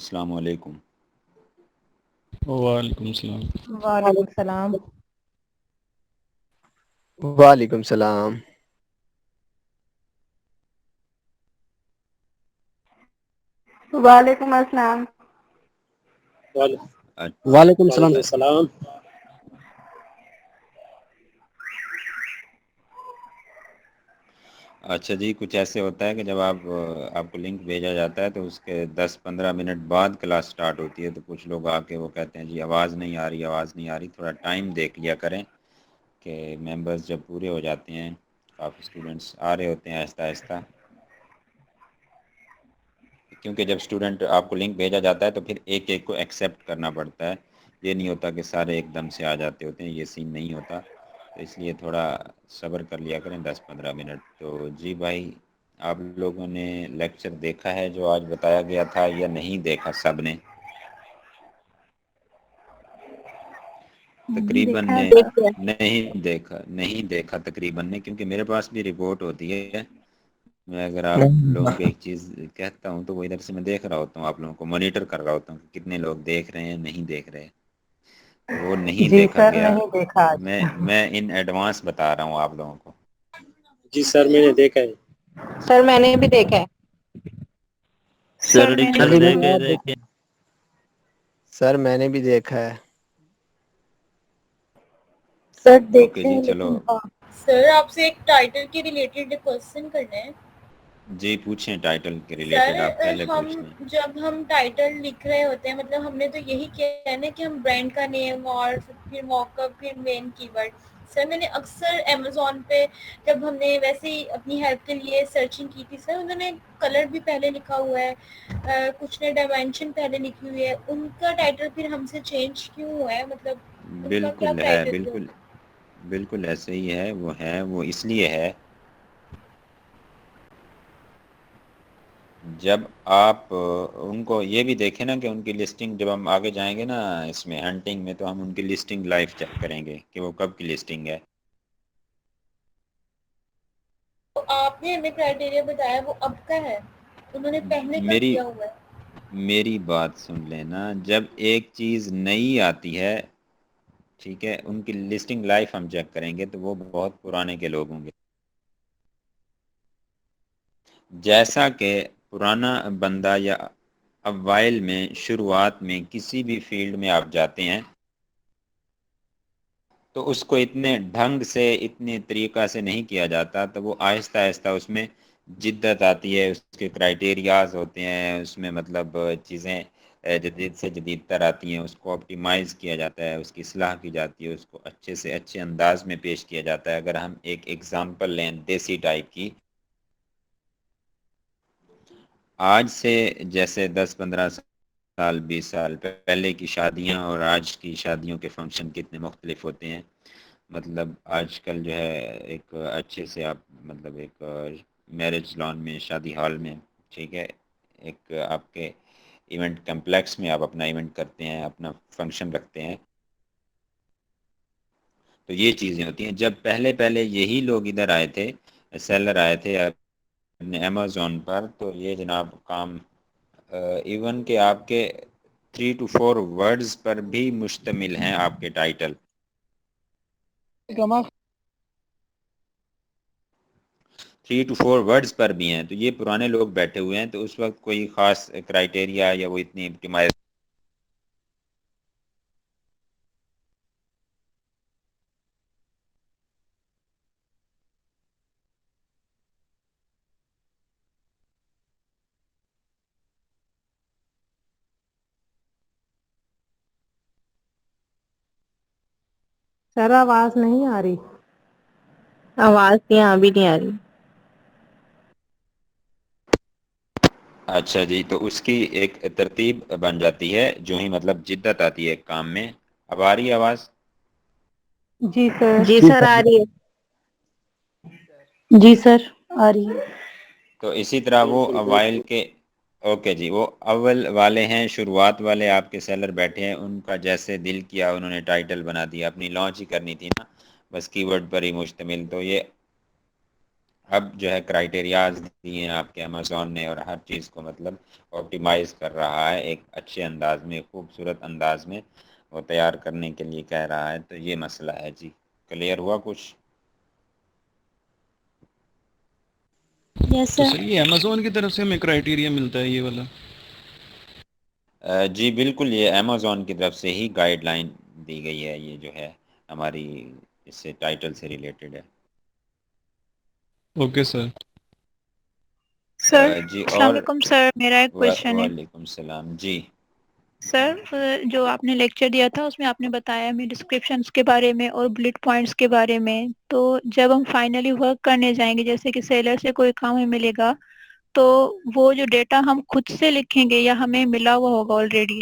السلام علیکم۔ وعلیکم السلام۔ وعلیکم السلام۔ وعلیکم السلام۔ وعلیکم السلام۔ وعلیکم السلام۔ السلام۔ اچھا جی، کچھ ایسے ہوتا ہے کہ جب آپ کو لنک بھیجا جاتا ہے تو اس کے 10-15 منٹ بعد کلاس سٹارٹ ہوتی ہے، تو کچھ لوگ آ کے وہ کہتے ہیں جی آواز نہیں آ رہی، آواز نہیں آ رہی۔ تھوڑا ٹائم دیکھ لیا کریں کہ ممبرز جب پورے ہو جاتے ہیں، کافی اسٹوڈنٹس آ رہے ہوتے ہیں آہستہ آہستہ، کیونکہ جب اسٹوڈنٹ آپ کو لنک بھیجا جاتا ہے تو پھر ایک ایک کو ایکسیپٹ کرنا پڑتا ہے، یہ نہیں ہوتا کہ سارے ایک دم سے آ جاتے ہوتے ہیں، یہ سین نہیں ہوتا، تو اس لیے تھوڑا صبر کر لیا کریں 10-15 منٹ۔ تو جی بھائی، آپ لوگوں نے لیکچر دیکھا ہے جو آج بتایا گیا تھا یا نہیں دیکھا سب نے؟ تقریباً دیکھا ہے نے سر۔ نہیں دیکھا تقریباً نے، کیونکہ میرے پاس بھی رپورٹ ہوتی ہے۔ میں اگر آپ لوگوں کو ایک چیز کہتا ہوں تو وہ ادھر سے میں دیکھ رہا ہوتا ہوں، آپ لوگوں کو مانیٹر کر رہا ہوتا ہوں کہ کتنے لوگ دیکھ رہے ہیں نہیں دیکھ رہے، تو وہ نہیں جی دیکھا سر، گیا۔ نہیں دیکھا آج۔ میں ان ایڈوانس بتا رہا ہوں آپ لوگوں کو۔ جی سر، میں نے دیکھا ہے۔ سر میں نے بھی دیکھا ہے۔ سر ڈکلیئر جی میں نے دیکھے آپ دیکھے۔ دیکھا۔ سر میں نے بھی دیکھا ہے۔ سر اوکے دیکھتے جی ہیں چلو، لیکن سر آپ سے ایک ٹائٹل کے ریلیٹڈ کوশ্چن کرنا ہے۔ جی پوچھیں، ٹائٹل کے سر ریلیٹڈ آپ پہلے ہم پوچھ لیں۔ جب ہم ٹائٹل لکھ رہے ہوتے ہیں، مطلب ہم نے تو یہی کیا ہے نا کہ ہم برانڈ کا نیم اور پھر موقع پھر مین کی ورڈ۔ سر میں نے اکثر امیزون پہ جب ہم نے ویسے ہی اپنی ہیلپ کے لیے سرچنگ کی تھی، سر انہوں نے کلر بھی پہلے لکھا ہوا ہے، کچھ نے ڈائمینشن پہلے لکھی ہوئی ہے، ان کا ٹائٹل پھر ہم سے چینج کیوں ہوا ہے؟ مطلب ان کا کیا بالکل ہے، کرائٹیریا بالکل ہوتا ہے؟ بالکل ایسے ہی ہے، وہ اس لیے ہے جب آپ ان کو یہ بھی دیکھیں نا کہ ان کی لسٹنگ، جب ہم آگے جائیں گے نا اس میں ہنٹنگ میں، تو ہم ان کی لسٹنگ لائف چیک کریں گے کہ وہ کب کی لسٹنگ ہے۔ تو آپ نے ہمیں کرائٹیریا بتایا وہ اب کا ہے، انہوں نے پہلے کا میری کیا ہوا ہے؟ میری بات سن لینا، جب ایک چیز نئی آتی ہے، ٹھیک ہے، ان کی لسٹنگ لائف ہم چیک کریں گے تو وہ بہت پرانے کے لوگ ہوں گے۔ جیسا کہ پرانا بندہ یا اوائل میں شروعات میں کسی بھی فیلڈ میں آپ جاتے ہیں تو اس کو اتنے ڈھنگ سے اتنے طریقہ سے نہیں کیا جاتا، تو وہ آہستہ آہستہ اس میں جدت آتی ہے، اس کے کرائٹیریاز ہوتے ہیں، اس میں مطلب چیزیں جدید سے جدید تر آتی ہیں، اس کو آپٹیمائز کیا جاتا ہے، اس کی اصلاح کی جاتی ہے، اس کو اچھے سے اچھے انداز میں پیش کیا جاتا ہے۔ اگر ہم ایک ایگزامپل لیں دیسی ٹائپ کی، آج سے جیسے 10-15 سال 20 سال پہلے کی شادیاں اور آج کی شادیوں کے فنکشن کتنے مختلف ہوتے ہیں۔ مطلب آج کل جو ہے ایک اچھے سے آپ مطلب ایک میرج لان میں، شادی ہال میں، ٹھیک ہے، ایک آپ کے ایونٹ کمپلیکس میں آپ اپنا ایونٹ کرتے ہیں، اپنا فنکشن رکھتے ہیں، تو یہ چیزیں ہوتی ہیں۔ جب پہلے پہلے یہی لوگ ادھر آئے تھے، سیلر آئے تھے اپنے امیزون پر، تو یہ جناب کام ایون کہ آپ کے 3 to 4 ورڈز پر بھی مشتمل ہیں آپ کے ٹائٹل۔ 3 to 4 ورڈز پر بھی ہیں، تو یہ پرانے لوگ بیٹھے ہوئے ہیں، تو اس وقت کوئی خاص کرائٹیریا یا وہ اتنی optimize سر آواز نہیں آ رہی۔ آواز یہاں بھی نہیں آ رہی۔ اچھا جی، تو اس کی ایک ترتیب بن جاتی ہے جو ہی مطلب جدت آتی ہے کام میں۔ اب آ رہی ہے آواز؟ جی سر۔ جی سر آ رہی ہے۔ جی سر آ رہی ہے۔ تو اسی طرح وہ اوائل کے، اوکے جی، وہ اول والے ہیں، شروعات والے آپ کے سیلر بیٹھے ہیں، ان کا جیسے دل کیا انہوں نے ٹائٹل بنا دیا، اپنی لانچ ہی کرنی تھی نا، بس کی ورڈ پر ہی مشتمل، تو یہ اب جو ہے کرائٹیریاز دیے ہیں آپ کے امیزون نے، اور ہر چیز کو مطلب آپٹیمائز کر رہا ہے ایک اچھے انداز میں، خوبصورت انداز میں وہ تیار کرنے کے لیے کہہ رہا ہے. تو یہ مسئلہ ہے جی. کلیئر ہوا کچھ؟ یس تو سر. سر یہ امیزون کی طرف سے ہمیں کرائٹیریا ملتا ہے یہ والا؟ جی بالکل، یہ امیزون کی طرف سے ہی گائیڈ لائن دی گئی ہے. یہ جو ہے ہماری اس سے ٹائٹل سے ریلیٹڈ ہے. Okay sir. سر جی السلام اور علیکم سر، میرا ایک کوشچن ہے. وعلیکم السلام جی. سر جو آپ نے لیکچر دیا تھا اس میں آپ نے بتایا ہمیں ڈسکرپشنس کے بارے میں اور بلٹ پوائنٹس کے بارے میں. تو جب ہم فائنلی ورک کرنے جائیں گے، جیسے کہ سیلر سے کوئی کام ہمیں ملے گا، تو وہ جو ڈیٹا ہم خود سے لکھیں گے یا ہمیں ملا ہوا ہوگا آلریڈی؟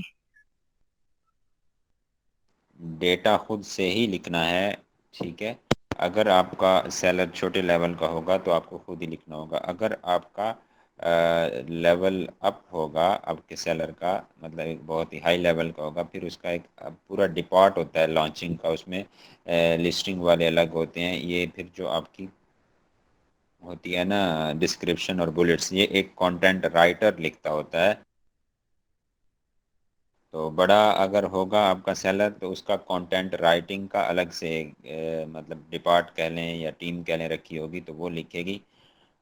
ڈیٹا خود سے ہی لکھنا ہے، ٹھیک ہے. اگر آپ کا سیلر چھوٹے لیول کا ہوگا تو آپ کو خود ہی لکھنا ہوگا. اگر آپ کا لیول اپ ہوگا آپ کے سیلر کا، مطلب ایک بہت ہی ہائی لیول کا ہوگا، پھر اس کا ایک پورا ڈپارٹ ہوتا ہے لانچنگ کا، اس میں لسٹنگ والے الگ ہوتے ہیں. یہ پھر جو آپ کی ہوتی ہے نا ڈسکرپشن اور بلٹس، یہ ایک کنٹینٹ رائٹر لکھتا ہوتا ہے. تو بڑا اگر ہوگا آپ کا سیلر تو اس کا کنٹینٹ رائٹنگ کا الگ سے مطلب ڈپارٹ کہہ لیں یا ٹیم کہہ لیں رکھی ہوگی، تو وہ لکھے گی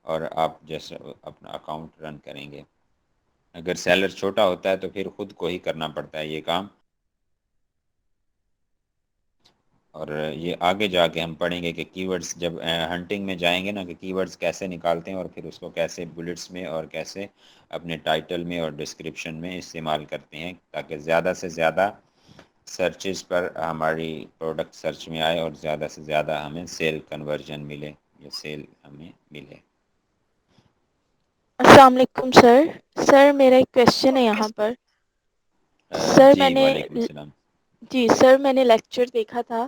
اور آپ جیسے اپنا اکاؤنٹ رن کریں گے. اگر سیلر چھوٹا ہوتا ہے تو پھر خود کو ہی کرنا پڑتا ہے یہ کام. اور یہ آگے جا کے ہم پڑھیں گے کہ کی ورڈز جب ہنٹنگ میں جائیں گے نا، کہ کی ورڈز کیسے نکالتے ہیں اور پھر اس کو کیسے بلٹس میں اور کیسے اپنے ٹائٹل میں اور ڈسکرپشن میں استعمال کرتے ہیں، تاکہ زیادہ سے زیادہ سرچز پر ہماری پروڈکٹ سرچ میں آئے اور زیادہ سے زیادہ ہمیں سیل کنورژن ملے یا سیل ہمیں ملے. السلام علیکم سر. سر میرا ایک کوشچن ہے یہاں پر. سر جی میں نے وعلیکم السلام. جی سر میں نے لیکچر دیکھا تھا،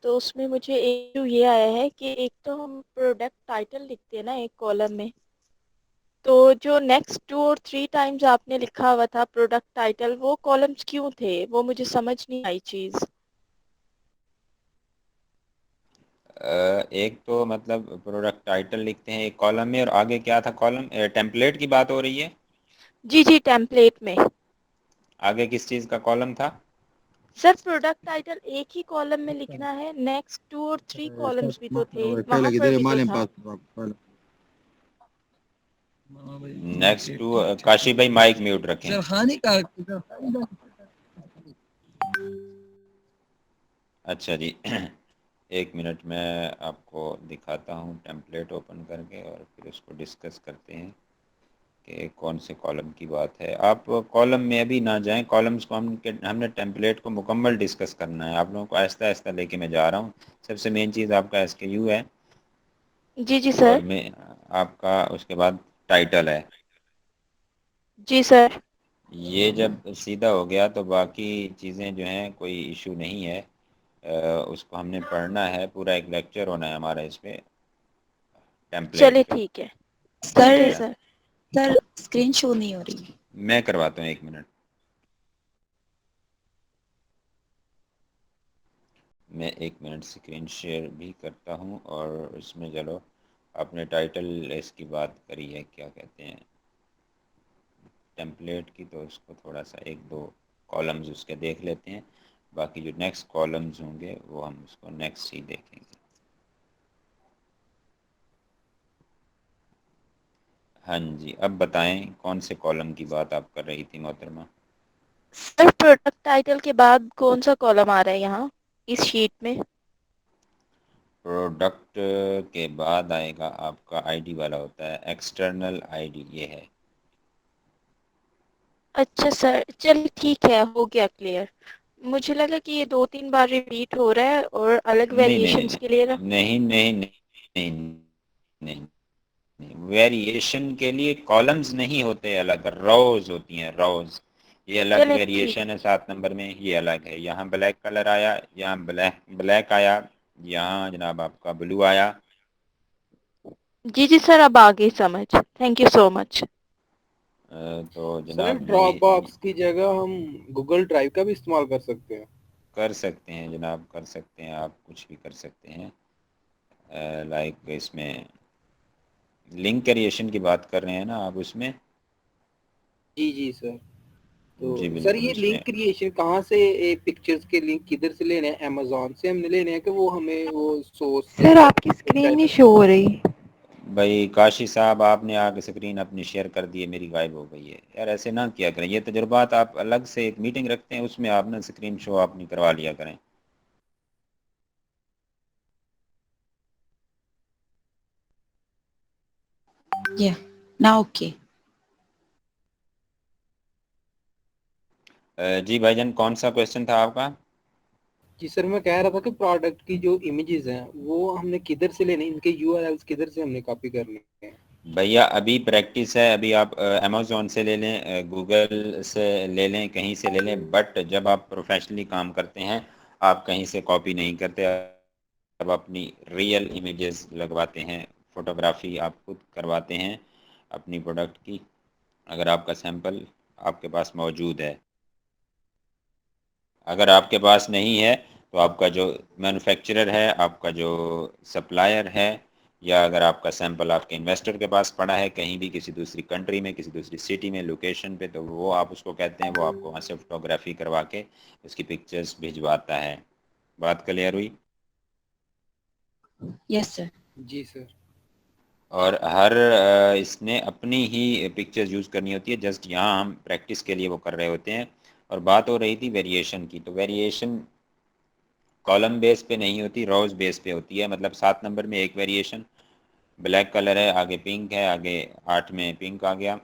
تو اس میں مجھے ایک جو یہ آیا ہے کہ ایک تو ہم پروڈکٹ ٹائٹل لکھتے ہیں نا ایک کالم میں، تو جو نیکسٹ 2 اور 3 ٹائمز آپ نے لکھا ہوا تھا پروڈکٹ ٹائٹل، وہ کالمز کیوں تھے؟ وہ مجھے سمجھ نہیں آئی چیز. ایک تو مطلب پروڈکٹ ٹائٹل لکھتے ہیں ایک کالم میں، اور آگے کیا تھا کالم؟ ٹیمپلیٹ کی بات ہو رہی ہے؟ جی جی ٹیمپلیٹ میں. آگے کس چیز کا کالم تھا؟ سر پروڈکٹ ٹائٹل ایک ہی کالم میں لکھنا ہے، نیکسٹ 2 اور 3 کالمز بھی تو تھے، وہاں پر بھی تو تھا. نیکسٹ ٹو کاشی بھائی مائک میوٹ رکھیں. اچھا جی ایک منٹ میں آپ کو دکھاتا ہوں ٹیمپلیٹ اوپن کر کے، اور پھر اس کو ڈسکس کرتے ہیں کہ کون سے کالم کی بات ہے. آپ کالم میں ابھی نہ جائیں، کالمز کو ہم نے ٹیمپلیٹ کو مکمل ڈسکس کرنا ہے. آپ لوگوں کو آہستہ آہستہ لے کے میں جا رہا ہوں. سب سے مین چیز آپ کا ایس کے یو ہے، جی جی سر. اور میں آپ کا اس کے بعد ٹائٹل ہے. جی سر. یہ جب سیدھا ہو گیا تو باقی چیزیں جو ہیں کوئی ایشو نہیں ہے. اس کو ہم نے پڑھنا ہے، پورا ایک لیکچر ہونا ہے ہمارا اس پہ، ٹیمپلیٹ چلے پہ. ٹھیک ہے. سر ٹھیک ہے سر. سر اسکرین شو نہیں ہو رہی. میں کرواتا ہوں، ایک منٹ. میں ایک منٹ اسکرین شیئر بھی کرتا ہوں، اور اس میں چلو آپ نے ٹائٹل اس کی بات کری ہے، کیا کہتے ہیں ٹیمپلیٹ کی، تو اس کو تھوڑا سا ایک دو کالمز اس کے دیکھ لیتے ہیں. باقی جو نیکسٹ کالمز ہوں گے وہ ہم اس کو نیکسٹ ہی دیکھیں گے. ہاں جی اب بتائیں کون سے کالم کی بات آپ کر رہی تھی محترمہ؟ سر پروڈکٹ ٹائٹل کے بعد کون سا کالم آ رہا ہے یہاں اس شیٹ میں؟ پروڈکٹ کے بعد آئے گا آپ کا آئی ڈی والا ہوتا ہے، ایکسٹرنل آئی ڈی یہ ہے. اچھا سر چلیے ٹھیک ہے، ہو گیا کلیئر. مجھے لگا کہ یہ 2-3 بار ریپیٹ ہو رہا ہے اور الگ نہیں نہیں ویریشنس کے لیے. نہیں نہیں نہیں نہیں نہیں نہیں، ویریشن کے لیے کالمز نہیں ہوتے، الگ روز ہوتی ہیں، روز. یہ الگ چلے ٹھیک. ویریشن ہے 7 نمبر میں، یہ الگ ہے. یہاں بلیک کلر آیا، یہاں بلیک آیا، یہاں جناب آپ کا بلو آیا. جی جی سر اب آگے سمجھ. تھینک یو سو مچ. تو سر جناب ڈراپ یہ باکس کی جگہ ہم گوگل ڈرائیو کا بھی استعمال کر سکتے ہیں. کر سکتے ہیں جناب، کر سکتے ہیں، آپ کچھ بھی کر سکتے ہیں. لائک اس میں لنک کریشن کی بات کر رہے ہیں نا آپ اس میں؟ جی سر. تو جی سر بالکل. یہ اس میں لنک کریشن کہاں سے پکچرز کے لنک کدھر سے لینے ہیں؟ امیزون سے ہم نے لینے ہیں کہ وہ ہمیں وہ سورس سر آپ کی اسکرین نہیں شو ہو رہی. بھائی کاشی صاحب آپ نے آگے اسکرین اپنی شیئر کر دی ہے، میری غائب ہو گئی ہے یار. ایسے نہ کیا کریں، یہ تجربات آپ الگ سے ایک میٹنگ رکھتے ہیں اس میں آپ نا اسکرین شو آپ نہیں کروا لیا کریں. Yeah. Now okay. جی بھائی جان کون سا کویشچن تھا آپ کا؟ جی سر میں کہہ رہا تھا کہ پروڈکٹ کی جو امیجز ہیں وہ ہم نے کدھر سے لینے، ان کے یو آر ایلز کدھر سے ہم نے کاپی کرنے ہیں؟ بھیا ابھی پریکٹس ہے، ابھی آپ امیزون سے لے لیں، گوگل سے لے لیں، کہیں سے لے لیں، بٹ جب آپ پروفیشنلی کام کرتے ہیں آپ کہیں سے کاپی نہیں کرتے، اب اپنی ریئل امیجز لگواتے ہیں، فوٹوگرافی آپ خود کرواتے ہیں اپنی پروڈکٹ کی. اگر آپ کا سیمپل آپ کے پاس موجود ہے، اگر آپ کے پاس نہیں ہے تو آپ کا جو مینوفیکچرر ہے، آپ کا جو سپلائر ہے، یا اگر آپ کا سیمپل آپ کے انویسٹر کے پاس پڑا ہے کہیں بھی کسی دوسری کنٹری میں، کسی دوسری سٹی میں، لوکیشن پہ، تو وہ آپ اس کو کہتے ہیں، وہ آپ کو وہاں سے فوٹوگرافی کروا کے اس کی پکچرز بھجواتا ہے. بات کلیئر ہوئی؟ Yes sir. جی سر. اور ہر اس نے اپنی ہی پکچرز یوز کرنی ہوتی ہے، جسٹ یہاں ہم پریکٹس کے لیے وہ کر رہے ہوتے ہیں. اور بات ہو رہی تھی ویریشن کی، تو ویریشن کالم بیس پہ نہیں ہوتی، روز بیس پہ ہوتی ہے. مطلب 7 نمبر میں ایک ویریشن بلیک کلر ہے، آگے پنک ہے، آگے 8 میں پنک آ گیا،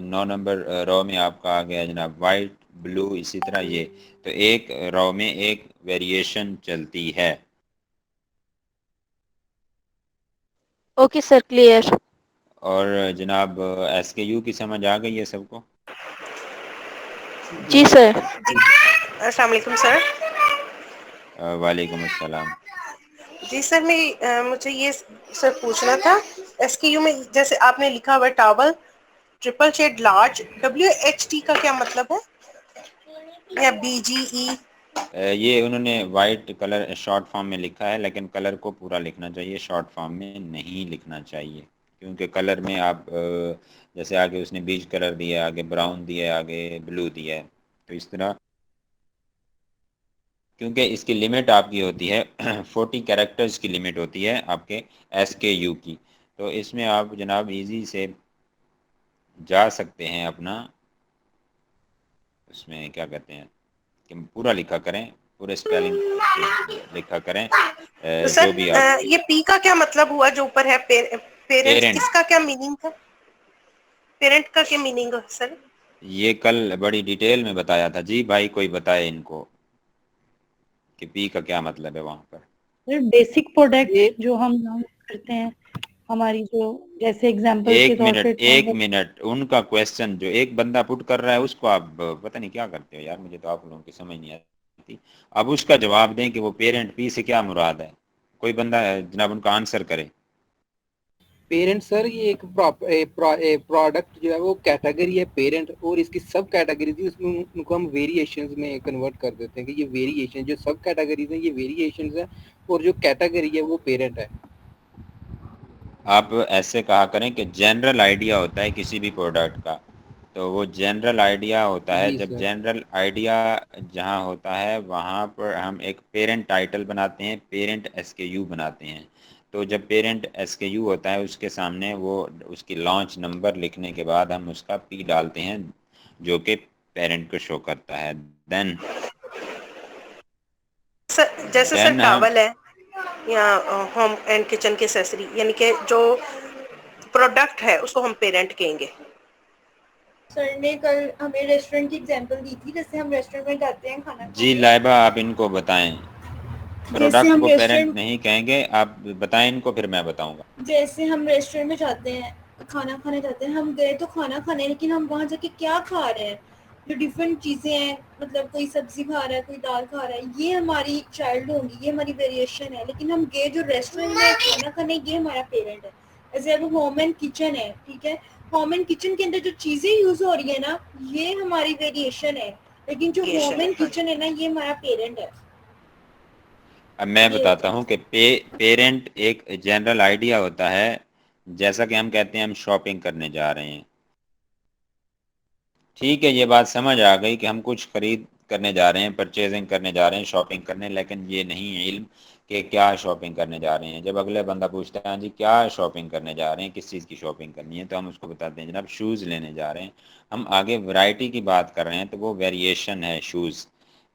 9 نمبر رو میں آپ کا آ گیا جناب وائٹ، بلو، اسی طرح یہ. تو ایک رو میں ایک ویریشن چلتی ہے. Okay sir, clear. اور جناب ایس کے یو کی سمجھ آ گئی ہے سب کو؟ جی سر. السلام علیکم سر. وعلیکم السلام. جی سر مجھے یہ سر پوچھنا تھا، ایس کے یو میں جیسے آپ نے لکھا ہوا towel triple shade large, WHT کا کیا مطلب ہے، یا BGE؟ یہ انہوں نے وائٹ کلر شارٹ فارم میں لکھا ہے، لیکن کلر کو پورا لکھنا چاہیے، شارٹ فارم میں نہیں لکھنا چاہیے، کیونکہ کلر میں آپ جیسے آگے اس نے بیج کلر دیا ہے، آگے براؤن دیا ہے، آگے بلو دیا ہے، تو اس طرح، کیونکہ اس کی لمٹ آپ کی ہوتی ہے 40 کیریکٹرز کی لمٹ ہوتی ہے آپ کے ایس کے یو کی. تو اس میں آپ جناب ایزی سے جا سکتے ہیں اپنا، اس میں کیا کہتے ہیں کہ پورا لکھا کریں، پورے سپیلنگ لکھا کریں. تو جو سر بھی آپ یہ پی کا کیا مطلب ہوا جو اوپر ہے پیرنٹ، پیرنٹ، اس کا کیا میننگ تھا، پیرنٹ کا کیا میننگ ہے سر؟ یہ کل بڑی ڈیٹیل میں بتایا تھا. جی بھائی کوئی بتائے ان کو کہ پی کا کیا مطلب ہے وہاں پر. بیسک پروڈکٹ یہ جو ہم کرتے ہیں، ہماری جو جیسے اگزامپل کے طور پہ ایک منٹ ان کا کویسچن جو ایک بندہ پٹ کر رہا ہے اس کو آپ پتہ نہیں کیا کرتے ہو یار، مجھے تو آپ لوگوں کی سمجھ نہیں آتی. اب اس کا جواب دیں کہ وہ پیرنٹ پی سے کیا مراد ہے، کوئی بندہ جناب ان کا آنسر کرے. پیرنٹ سر یہ ایک پروڈکٹ جو ہے وہ کیٹیگری ہے پیرنٹ، اور اس کی سب کیٹیگریز اس میں ان کو ہم ویریشنز میں کنورٹ کر دیتے ہیں کہ یہ ویریشن جو سب کیٹیگریز ہیں یہ ویریشنز ہیں، اور جو کیٹیگری ہے وہ پیرنٹ ہے. آپ ایسے کہا کریں کہ جنرل آئیڈیا ہوتا ہے کسی بھی پروڈکٹ کا، تو وہ جنرل آئیڈیا ہوتا ہے. جی جب سر. جنرل آئیڈیا جہاں ہوتا ہے وہاں پر ہم ایک پیرنٹ ٹائٹل بناتے ہیں، پیرنٹ ایس کے یو بناتے ہیں. تو جب پیرنٹ ایس کے یو ہوتا ہے اس کے سامنے وہ اس کی لانچ نمبر لکھنے کے بعد ہم اس کا پی ڈالتے ہیں جو کہ پیرنٹ کو شو کرتا ہے. دین جیسے سر ہم ٹاول ہے یا ہوم اینڈ کچن کی ایکسیسری، یعنی کہ جو پروڈکٹ ہے اس کو ہم پیرنٹ کہیں گے. سر نے کل ہمیں ریسٹورینٹ کی ایگزامپل دی تھی، جیسے ہم ریسٹورینٹ میں جاتے ہیں کھانا جی کھانے، لائبہ آپ ان کو بتائیں، جیسے پروڈکٹ ہم کو پیرنٹ ریسٹورینٹ نہیں کہیں گے، آپ بتائیں ان کو پھر میں بتاؤں گا. جیسے ہم ریسٹورینٹ میں جاتے ہیں کھانا کھانے جاتے ہیں، ہم گئے تو کھانا کھانے، لیکن ہم وہاں جا کے کیا کھا رہے ہیں، جو ڈفرینٹ چیزیں ہیں، مطلب کوئی سبزی کھا رہا ہے، کوئی دال کھا رہا ہے، یہ ہماری چائلڈ ہوگی، یہ ہماری ویریشن ہے. لیکن ہم گئے جو ریسٹورینٹ میں کھانا کھانے، یہ ہمارا پیرنٹ ہے. ایسے اب ہوم اینڈ کچن ہے، ٹھیک ہے، ہوم اینڈ کچن کے اندر جو چیزیں یوز ہو رہی ہے نا یہ ہماری ویریشن ہے، لیکن جو ہوم اینڈ ہاں جی. کچن ہے نا یہ ہمارا پیرنٹ ہے. اب میں یہ بتاتا ہوتا ہوں کہ پیرنٹ ایک جنرل آئیڈیا ہوتا ہے، جیسا کہ ہم کہتے ہیں ہم شاپنگ کرنے جا رہے ہیں، ٹھیک ہے، یہ بات سمجھ آ گئی کہ ہم کچھ خرید کرنے جا رہے ہیں، پرچیزنگ کرنے جا رہے ہیں، شاپنگ کرنے، لیکن یہ نہیں علم کہ کیا شاپنگ کرنے جا رہے ہیں۔ جب اگلے بندہ پوچھتا ہے ہاں جی کیا شاپنگ کرنے جا رہے ہیں، کس چیز کی شاپنگ کرنی ہے، تو ہم اس کو بتاتے ہیں جناب شوز لینے جا رہے ہیں۔ ہم آگے ورائٹی کی بات کر رہے ہیں تو وہ ویریشن ہے شوز،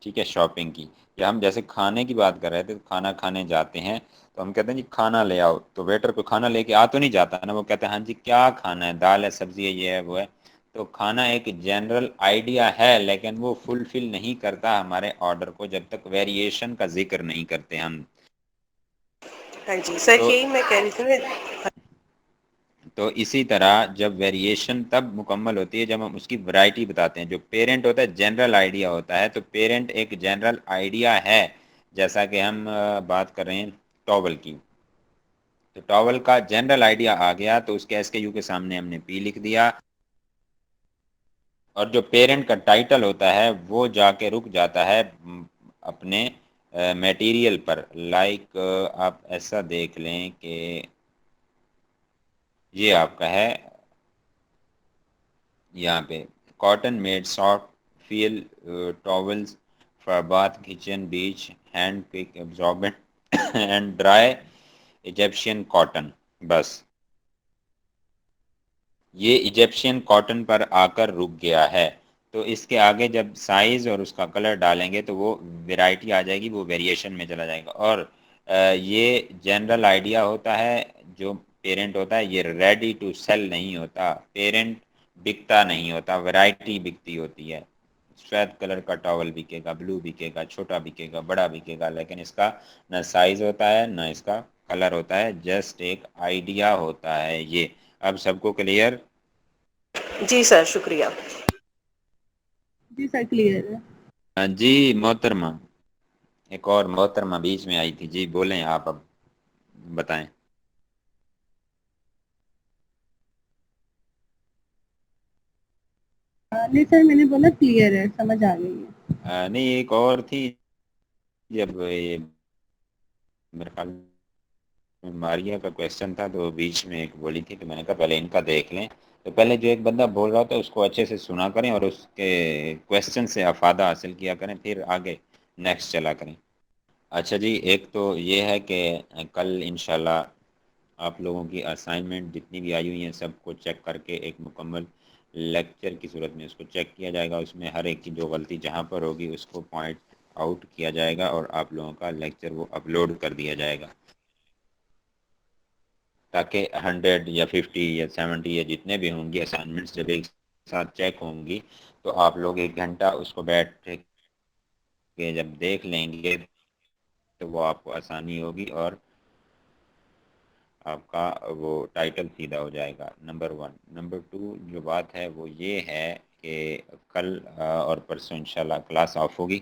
ٹھیک ہے، شاپنگ کی۔ یا ہم جیسے کھانے کی بات کر رہے تھے، کھانا کھانے جاتے ہیں تو ہم کہتے ہیں جی کھانا لے آؤ، تو ویٹر کو کھانا لے کے آ تو نہیں جاتا نا، وہ کہتے ہیں ہاں جی کیا کھانا ہے، دال ہے، سبزی ہے، یہ ہے وہ ہے۔ تو کھانا ایک جنرل آئیڈیا ہے، لیکن وہ فلفل نہیں کرتا ہمارے آرڈر کو جب تک ویریشن کا ذکر نہیں کرتے ہم۔ ہاں جی سر، تو یہی میں کہہ رہی تھی نا۔ تو اسی طرح جب ویریشن تب مکمل ہوتی ہے جب ہم اس کی ورائٹی بتاتے ہیں۔ جو پیرنٹ ہوتا ہے جنرل آئیڈیا ہوتا ہے، تو پیرنٹ ایک جنرل آئیڈیا ہے، جیسا کہ ہم بات کر رہے ہیں ٹاول کی، تو ٹاول کا جنرل آئیڈیا آ گیا تو اس کے ایس کے یو کے سامنے ہم نے پی لکھ دیا، اور جو پیرنٹ کا ٹائٹل ہوتا ہے وہ جا کے رک جاتا ہے اپنے میٹیریل پر۔ لائک آپ ایسا دیکھ لیں کہ یہ آپ کا ہے یہاں پہ cotton made soft feel towels for bath kitchen beach hand pick absorbent and dry Egyptian cotton, بس یہ ایجپشین کاٹن پر آ کر رک گیا ہے۔ تو اس کے آگے جب سائز اور اس کا کلر ڈالیں گے تو وہ ویرائٹی آ جائے گی، وہ ویریشن میں چلا جائے گا۔ اور یہ جنرل آئیڈیا ہوتا ہے، جو پیرنٹ ہوتا ہے یہ ریڈی ٹو سیل نہیں ہوتا، پیرنٹ بکتا نہیں ہوتا، ویرائٹی بکتی ہوتی ہے۔ سفید کلر کا ٹاول بکے گا، بلو بکے گا، چھوٹا بکے گا، بڑا بکے گا، لیکن اس کا نہ سائز ہوتا ہے نہ اس کا کلر ہوتا ہے، جسٹ ایک آئیڈیا ہوتا ہے یہ۔ اب سب کو کلیئر؟ جی سر، شکریہ۔ جی سر کلیئر ہے۔ جی محترمہ، ایک اور محترمہ بیچ میں آئی تھی، جی بولیں آپ، اب بتائیں۔ نہیں سر، میں نے بولا کلیئر ہے، سمجھ آ گئی ہے۔ نہیں ایک اور تھی، جب یہ میرے خیال میں ماریا کا کویشچن تھا تو بیچ میں ایک بولی تھی، تو میں نے کہا پہلے ان کا دیکھ لیں، تو پہلے جو ایک بندہ بول رہا تھا اس کو اچھے سے سنا کریں اور اس کے کویشچن سے افادہ حاصل کیا کریں، پھر آگے نیکسٹ چلا کریں۔ اچھا جی، ایک تو یہ ہے کہ کل انشاءاللہ آپ لوگوں کی اسائنمنٹ جتنی بھی آئی ہوئی ہیں سب کو چیک کر کے ایک مکمل لیکچر کی صورت میں اس کو چیک کیا جائے گا، اس میں ہر ایک کی جو غلطی جہاں پر ہوگی اس کو پوائنٹ آؤٹ کیا جائے گا، اور آپ لوگوں کا لیکچر وہ اپلوڈ کر دیا جائے گا، تاکہ 100 یا 50 یا 70 یا جتنے بھی ہوں گی اسائنمنٹس جب ایک ساتھ چیک ہوں گی تو آپ لوگ 1 گھنٹہ اس کو بیٹھ کے جب دیکھ لیں گے تو وہ آپ کو آسانی ہوگی اور آپ کا وہ ٹائٹل سیدھا ہو جائے گا، نمبر 1۔ نمبر 2 جو بات ہے وہ یہ ہے کہ کل اور پرسوں انشاءاللہ کلاس آف ہوگی،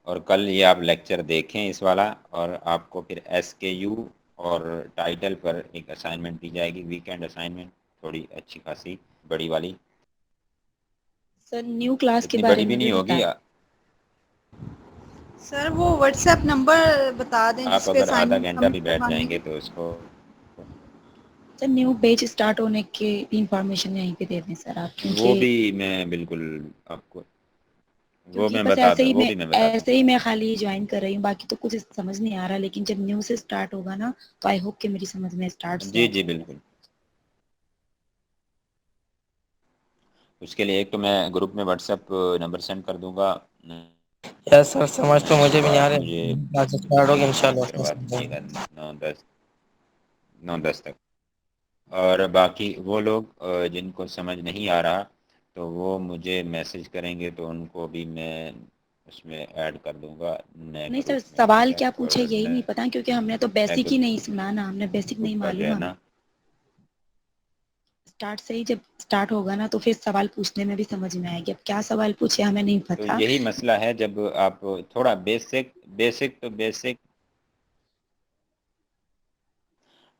اور کل یہ آپ لیکچر دیکھیں اس والا، اور آپ کو پھر ایس کے یو اور ٹائٹل پر ایک اسائنمنٹ دی جائے گی، ویکینڈ اسائنمنٹ، تھوڑی اچھی خاصی بڑی والی، سر نیو کلاس کے اتنی بارے بڑی بھی میں بھی نہیں ہوگی۔ بتائیں سر، وہ واٹس ایپ نمبر بتا دیں آپ جس پہ اگر آدھا اسائنمنٹ گھنٹہ بھی سبمٹ بیٹھ کروانی جائیں ہے۔ گے تو اس کو سر نیو بیچ اسٹارٹ ہونے کی انفارمیشن یہیں پہ دے دیں سر آپ، وہ کیونکہ بھی میں بالکل آپ کو وہ کیونکہ میں بس بتا ایسے دوں، ہی وہ میں بھی میں بتاتا ہوں۔ ایسے ہی میں خالی جوائن کر رہی ہوں، باقی تو کچھ سمجھ نہیں آ رہا، لیکن جب نیو سے اسٹارٹ ہوگا نا تو آئی ہوپ کہ میری سمجھ میں اسٹارٹ سے جی آ جی جائے گا۔ بالکل، اس کے لیے ایک تو میں گروپ میں واٹس ایپ نمبر سینڈ کر دوں گا، یس سر، سمجھ تو مجھے بھی نہیں آ آپ رہے، مجھے کلاس اسٹارٹ ہوگی جوائن انشاءاللہ کروا دیجیے گا 9:10 تک۔ اور باقی وہ لوگ جن کو سمجھ نہیں آ رہا تو وہ مجھے میسج کریں گے تو ان کو بھی میں اس میں ایڈ کر دوں گا نئے نہیں سر، گروپ میں، ٹھیک سوال ہے، کیا اور پوچھے یہی نہیں پتا، کیونکہ ہم نے تو نئے بیسک ہی نہیں سنا نا، ہم نے بیسک نہیں گروپ کا جو معلوم ہے ہمیں۔ نا، اسٹارٹ سے ہی جب اسٹارٹ ہوگا نا تو پھر سوال پوچھنے میں بھی سمجھ میں آئے گی، اب کیا سوال پوچھے ہمیں نہیں تو پتا۔ یہی مسئلہ ہے جب آپ تھوڑا بیسک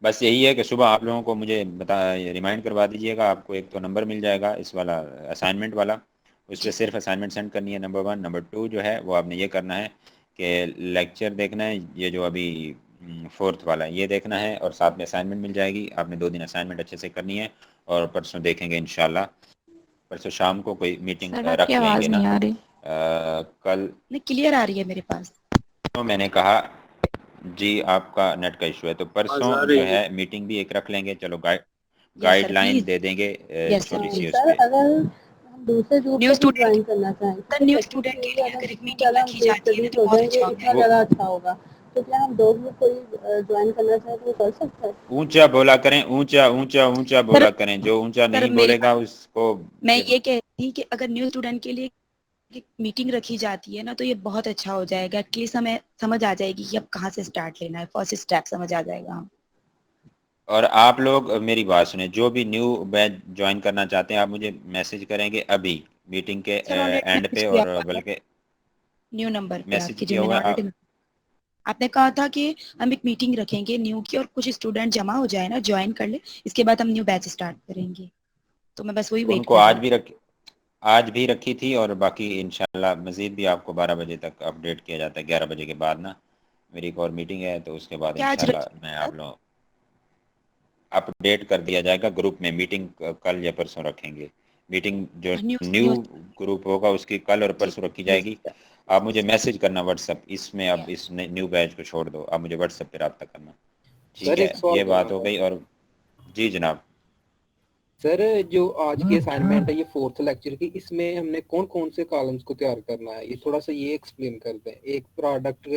بس یہی ہے کہ صبح آپ لوگوں کو مجھے ریمائنڈ کروا دیجیے گا، آپ کو ایک تو نمبر مل جائے گا اس والا اسائنمنٹ والا، اس پہ جی سر، صرف اسائنمنٹ سینڈ کرنی ہے، نمبر 1۔ نمبر 2 جو ہے وہ آپ نے یہ کرنا ہے کہ لیکچر دیکھنا ہے، یہ جو ابھی 4th والا ہے یہ دیکھنا ہے، اور ساتھ میں اسائنمنٹ مل جائے گی. آپ نے 2 دن اسائنمنٹ اچھے سے کرنی ہے، اور پرسوں دیکھیں گے انشاءاللہ. پرسوں شام کو کوئی میٹنگ سر آپ کی رکھ لیں آواز گے نا. نہیں آ رہی. کل نہیں کلیئر آ رہی ہے میرے پاس. تو میں نے کہا جی آپ کا نیٹ کا ایشو ہے، تو پرسوں جو ہے میٹنگ بھی ایک رکھ لیں گے. چلو یس گائیڈ سر لائن پلیز. دے دیں گے یس سر چھوٹی سی پلیز. اس پہ. اگر ہم دوسرے گروپ نیو کو بھی اسٹوڈینٹ جوائن کرنا چاہیں سر تو نیو ٹیکنیکل اسٹوڈینٹ کے فیلڈ لیے اگر اگر ایک ان شاء میٹنگ اللہ ہم رکھی کیس جاتی ہے نا اسٹڈیز تو ہو بہت جائیں گے اچھا ہوتا اتنا ہے. زیادہ اچھا ہوگا. تو کیا ہم دو گروپ کوئی جوائن کرنا چاہیں تو وہ کر سکتا ہے؟ اونچا بولا کریں، اونچا اونچا اونچا سر بولا کریں. جو اونچا سر نہیں میری بولے گا اس کو میں پھر یہ کہتی ہوں کہ اگر نیو اسٹوڈنٹ کے لیے میٹنگ رکھی جاتی ہے نا تو یہ بہت اچھا ہو جائے گا. ایٹ لیسٹ ہمیں سمجھ آ جائے گی کہ اب کہاں سے اسٹارٹ لینا ہے. فرسٹ اسٹیپ سمجھ آ جائے گا. اور آپ لوگ میری بات سنیں، جو بھی نیو بیچ جوائن کرنا چاہتے ہیں آپ مجھے میسج کریں گے ابھی میٹنگ کے سر آلریڈی اینڈ میسج پہ، کیا اور ہوا ہے بلکہ نیو نمبر پہ آپ میسج کی جو کیا میں نے ہوا ہے. آلریڈی آپ نے کہا تھا کہ ہم ایک میٹنگ رکھیں گے نیو کی اور کچھ اسٹوڈنٹ جمع ہو جائے نا جوائن کر لیں. اس کے بعد ہم نیو بیچ اسٹارٹ کریں گے. تو میں بس وہی ان ویٹ کو کر رہی تھی. آج بھی رکھی تھی، اور باقی انشاءاللہ مزید بھی آپ کو 12 بجے تک اپڈیٹ کیا جاتا ہے. 11 بجے کے بعد نا میری ایک اور میٹنگ ہے، تو اس کے بعد کیا آج انشاءاللہ رکھی میں ہے آپ سر؟ لوگ اپڈیٹ کر دیا جائے گا گروپ میں. میٹنگ کل یا پرسوں رکھیں گے. میٹنگ جو نیو گروپ ہوگا اس کی کل اور جی پرسوں رکھی جی جائے گی. آپ مجھے میسج کرنا واٹس ایپ، اس میں اب اس نیو بیچ کو چھوڑ دو، آپ مجھے واٹس ایپ پہ رابطہ کرنا. سر ٹھیک ہے، ایک سوال یہ کرنا بات ہو تھا. گئی. اور جی جناب. سر جو آج کی اسائنمنٹ ہے یہ 4th لیکچر کی، اس میں ہم نے کون کون سے کالمز کو تیار کرنا ہے؟ یہ تھوڑا سا یہ ایکسپلین کر دیں. ایک پروڈکٹ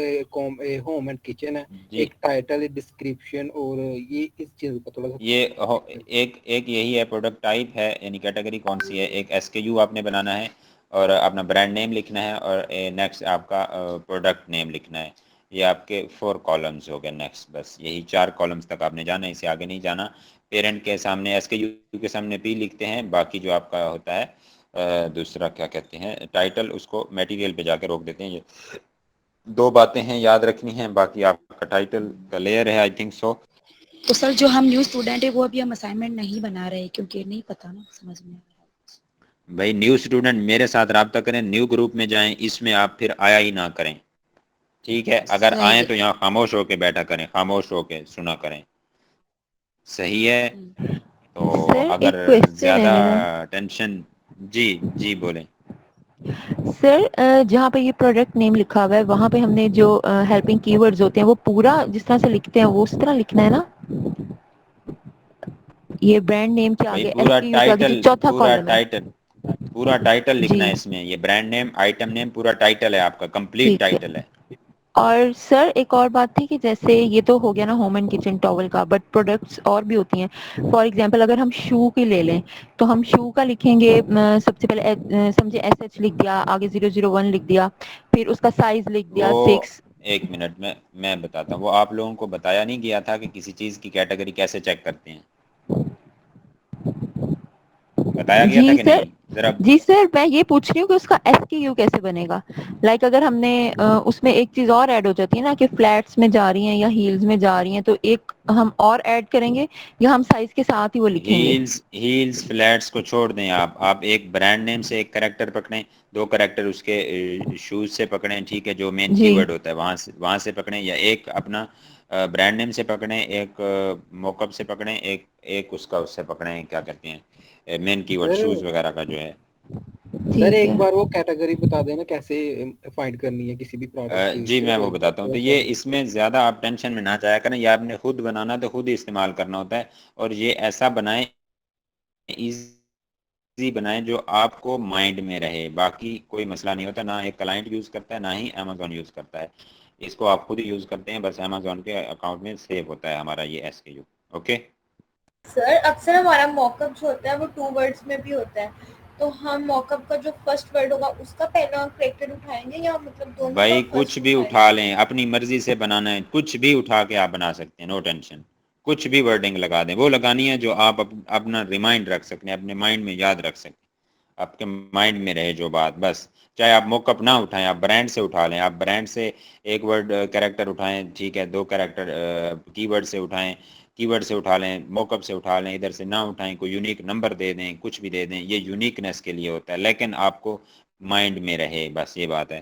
ہوم اینڈ کچن ہے، جی ایک ٹائٹل ڈسکرپشن، اور یہ اس چیز کا تھوڑا یہ سا ایک یہی ہے پروڈکٹ ٹائپ ہے، یعنی کیٹیگری کون سی ہے. ایک ایس کے یو آپ نے بنانا ہے، اور اپنا برانڈ نیم لکھنا ہے، اور نیکسٹ آپ کا پروڈکٹ نیم لکھنا ہے. یہ آپ کے 4 کالمز ہو گئے. نیکسٹ بس یہی 4 کالمز تک آپ نے جانا ہے، اسے آگے نہیں جانا. پیرنٹ کے سامنے ایس کے یو کے سامنے پی لکھتے ہیں. باقی جو آپ کا ہوتا ہے دوسرا کیا کہتے ہیں ٹائٹل، اس کو میٹیریل پہ جا کے روک دیتے ہیں. یہ 2 باتیں ہیں یاد رکھنی ہیں. باقی آپ کا ٹائٹل کا لیئر ہے آئی تھنک سو. تو سر جو ہم نیو اسٹوڈنٹ ہے وہ ابھی ہم اسائنمنٹ نہیں بنا رہے کیونکہ نہیں پتا نا سمجھ میں. بھائی نیو اسٹوڈنٹ میرے ساتھ رابطہ کریں، نیو گروپ میں جائیں، اس میں آپ پھر آیا ہی نہ کریں. ٹھیک ہے، اگر صحیح آئیں ہے. تو یہاں خاموش ہو کے بیٹھا کریں، خاموش ہو کے سنا کریں. صحیح ہے. تو سر اگر ایک کوشچن ہے زیادہ میرا. ٹینشن جی جی بولیں. سر جہاں پہ یہ پروڈکٹ نیم لکھا ہوا ہے وہاں پہ ہم نے جو ہیلپنگ کی ورڈز ہوتے ہیں وہ پورا جس طرح سے لکھتے ہیں وہ اس طرح لکھنا ہے نا. یہ برانڈ نیم کے بھائی آگے ایس پورا کے یو کے آگے جو ٹائٹل چوتھا پورا کالم ہے. ٹائٹل پورا ٹائٹل لکھنا جی ہے اس میں. یہ برانڈ نیم، آئٹم نیم، پورا ٹائٹل ہے آپ کا، کمپلیٹ ٹھیک ہے. ٹائٹل ہے. اور سر ایک اور بات تھی کہ جیسے یہ تو ہو گیا نا ہوم اینڈ کچن ٹاول کا، بٹ پروڈکٹس اور بھی ہوتی ہیں. فار ایگزامپل اگر ہم شو کی لے لیں تو ہم شو کا لکھیں گے سب سے پہلے سمجھے ایس ایچ لکھ دیا، آگے 001 لکھ دیا، پھر اس کا سائز لکھ دیا وہ 6. ایک منٹ میں بتاتا ہوں. وہ آپ لوگوں کو بتایا نہیں گیا تھا کہ کسی چیز کی کیٹیگری کیسے چیک کرتے ہیں؟ بتایا گیا تھا جی کہ سر. نہیں ذرا؟ جی سر میں یہ پوچھ رہی ہوں کہ اس کا ایس کی یو کیسے بنے گا. لائک اگر ہم نے اس میں ایک چیز اور ایڈ ہو جاتی ہے نا کہ فلیٹس میں جا رہی ہیں یا ہیلز میں جا رہی ہیں، تو ایک ہم اور ایڈ کریں گے یا ہم سائز کے ساتھ ہی وہ لکھیں گے. ہیلز فلیٹس کو چھوڑ دیں. آپ ایک برانڈ نیم سے ایک کریکٹر پکڑیں، 2 کریکٹر اس کے شوز سے پکڑیں. ٹھیک ہے، جو مین کی جی ورڈ ہوتا ہے وہاں سے پکڑیں، یا ایک اپنا برانڈ نیم سے پکڑیں، ایک موک اپ سے پکڑیں، ایک اس کا اس سے پکڑیں کیا کہتے ہیں مین کی ورڈ سر شوز وغیرہ کا جو ہے. سر ٹھیک ایک ہے. بار وہ کیٹیگری بتا دینا کیسے فائنڈ کرنی ہے کسی بھی پروڈکٹ کی جی میں وہ صرف بتاتا ہوں. تو یہ اس میں زیادہ آپ ٹینشن میں نہ جایا کریں. یہ آپ نے خود بنانا تو خود ہی استعمال کرنا ہوتا ہے. اور یہ ایسا بنائیں، ایزی بنائیں جو آپ کو مائنڈ میں رہے. باقی کوئی مسئلہ نہیں ہوتا. نہ ایک کلائنٹ یوز کرتا ہے، نہ ہی امیزون یوز کرتا ہے. اس کو آپ خود ہی یوز کرتے ہیں، بس امیزون کے اکاؤنٹ میں سیو ہوتا ہے ہمارا یہ ایس کے یو. اوکے سر اکثر ہمارا موک اپ جو ہوتا ہے وہ 2 ورڈز میں بھی ہوتا ہے، تو ہم موک اپ کا جو فرسٹ ورڈ ہوگا اس کا پہلا کریکٹر اٹھائیں گے یا مطلب دونوں کا بھائی کچھ فرسٹ بھی اٹھائیں اٹھا گے؟ لیں، اپنی مرضی سے بنانا ہے. کچھ بھی اٹھا کے آپ بنا سکتے ہیں، نو ٹینشن. کچھ بھی ورڈنگ لگا دیں. وہ لگانی ہے جو آپ اپنا ریمائنڈ رکھ سکیں، اپنے مائنڈ میں یاد رکھ سکیں، آپ کے مائنڈ میں رہے جو بات. بس چاہے آپ موک اپ نہ اٹھائیں، آپ برانڈ سے اٹھا لیں. آپ برانڈ سے ایک ورڈ کریکٹر اٹھائیں، ٹھیک ہے، 2 کریکٹر کی ورڈ سے اٹھائیں، کی ورڈ سے اٹھا لیں، موک اپ سے اٹھا لیں. ادھر سے نہ اٹھائیں، کوئی یونیک نمبر دے دیں، کچھ بھی دے دیں. یہ یونیکنیس کے لیے ہوتا ہے، لیکن آپ کو مائنڈ میں رہے، بس یہ بات ہے.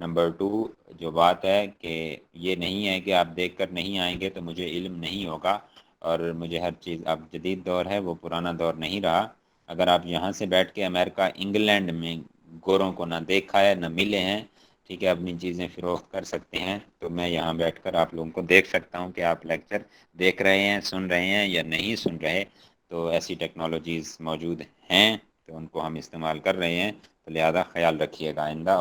نمبر 2 جو بات ہے کہ یہ نہیں ہے کہ آپ دیکھ کر نہیں آئیں گے تو مجھے علم نہیں ہوگا اور مجھے ہر چیز، اب جدید دور ہے وہ پرانا دور نہیں رہا. اگر آپ یہاں سے بیٹھ کے امریکہ انگلینڈ میں گوروں کو نہ دیکھا ہے نہ ملے ہیں، ٹھیک ہے، اپنی چیزیں فروخت کر سکتے ہیں، تو میں یہاں بیٹھ کر آپ لوگوں کو دیکھ سکتا ہوں کہ آپ لیکچر دیکھ رہے ہیں، سن رہے ہیں یا نہیں سن رہے. تو ایسی ٹیکنالوجیز موجود ہیں تو ان کو ہم استعمال کر رہے ہیں، تو لہذا خیال رکھیے گا آئندہ.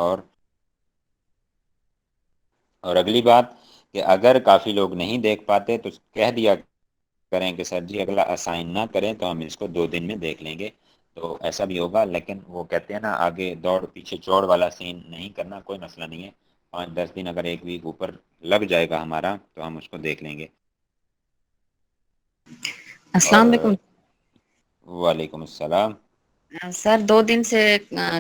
اور اگلی بات کہ اگر کافی لوگ نہیں دیکھ پاتے تو کہہ دیا کریں کہ سر جی اگلا اسائن نہ کریں تو ہم اس کو 2 دن میں دیکھ لیں گے، تو ایسا بھی ہوگا. لیکن وہ کہتے ہیں نا آگے دوڑ پیچھے چوڑ والا سین نہیں کرنا، کوئی مسئلہ نہیں ہے. 5-10 دن اگر 1 ویک اوپر لگ جائے گا ہمارا تو ہم اس کو دیکھ لیں گے. السلام اور علیکم وعلیکم السلام. سر 2 دن سے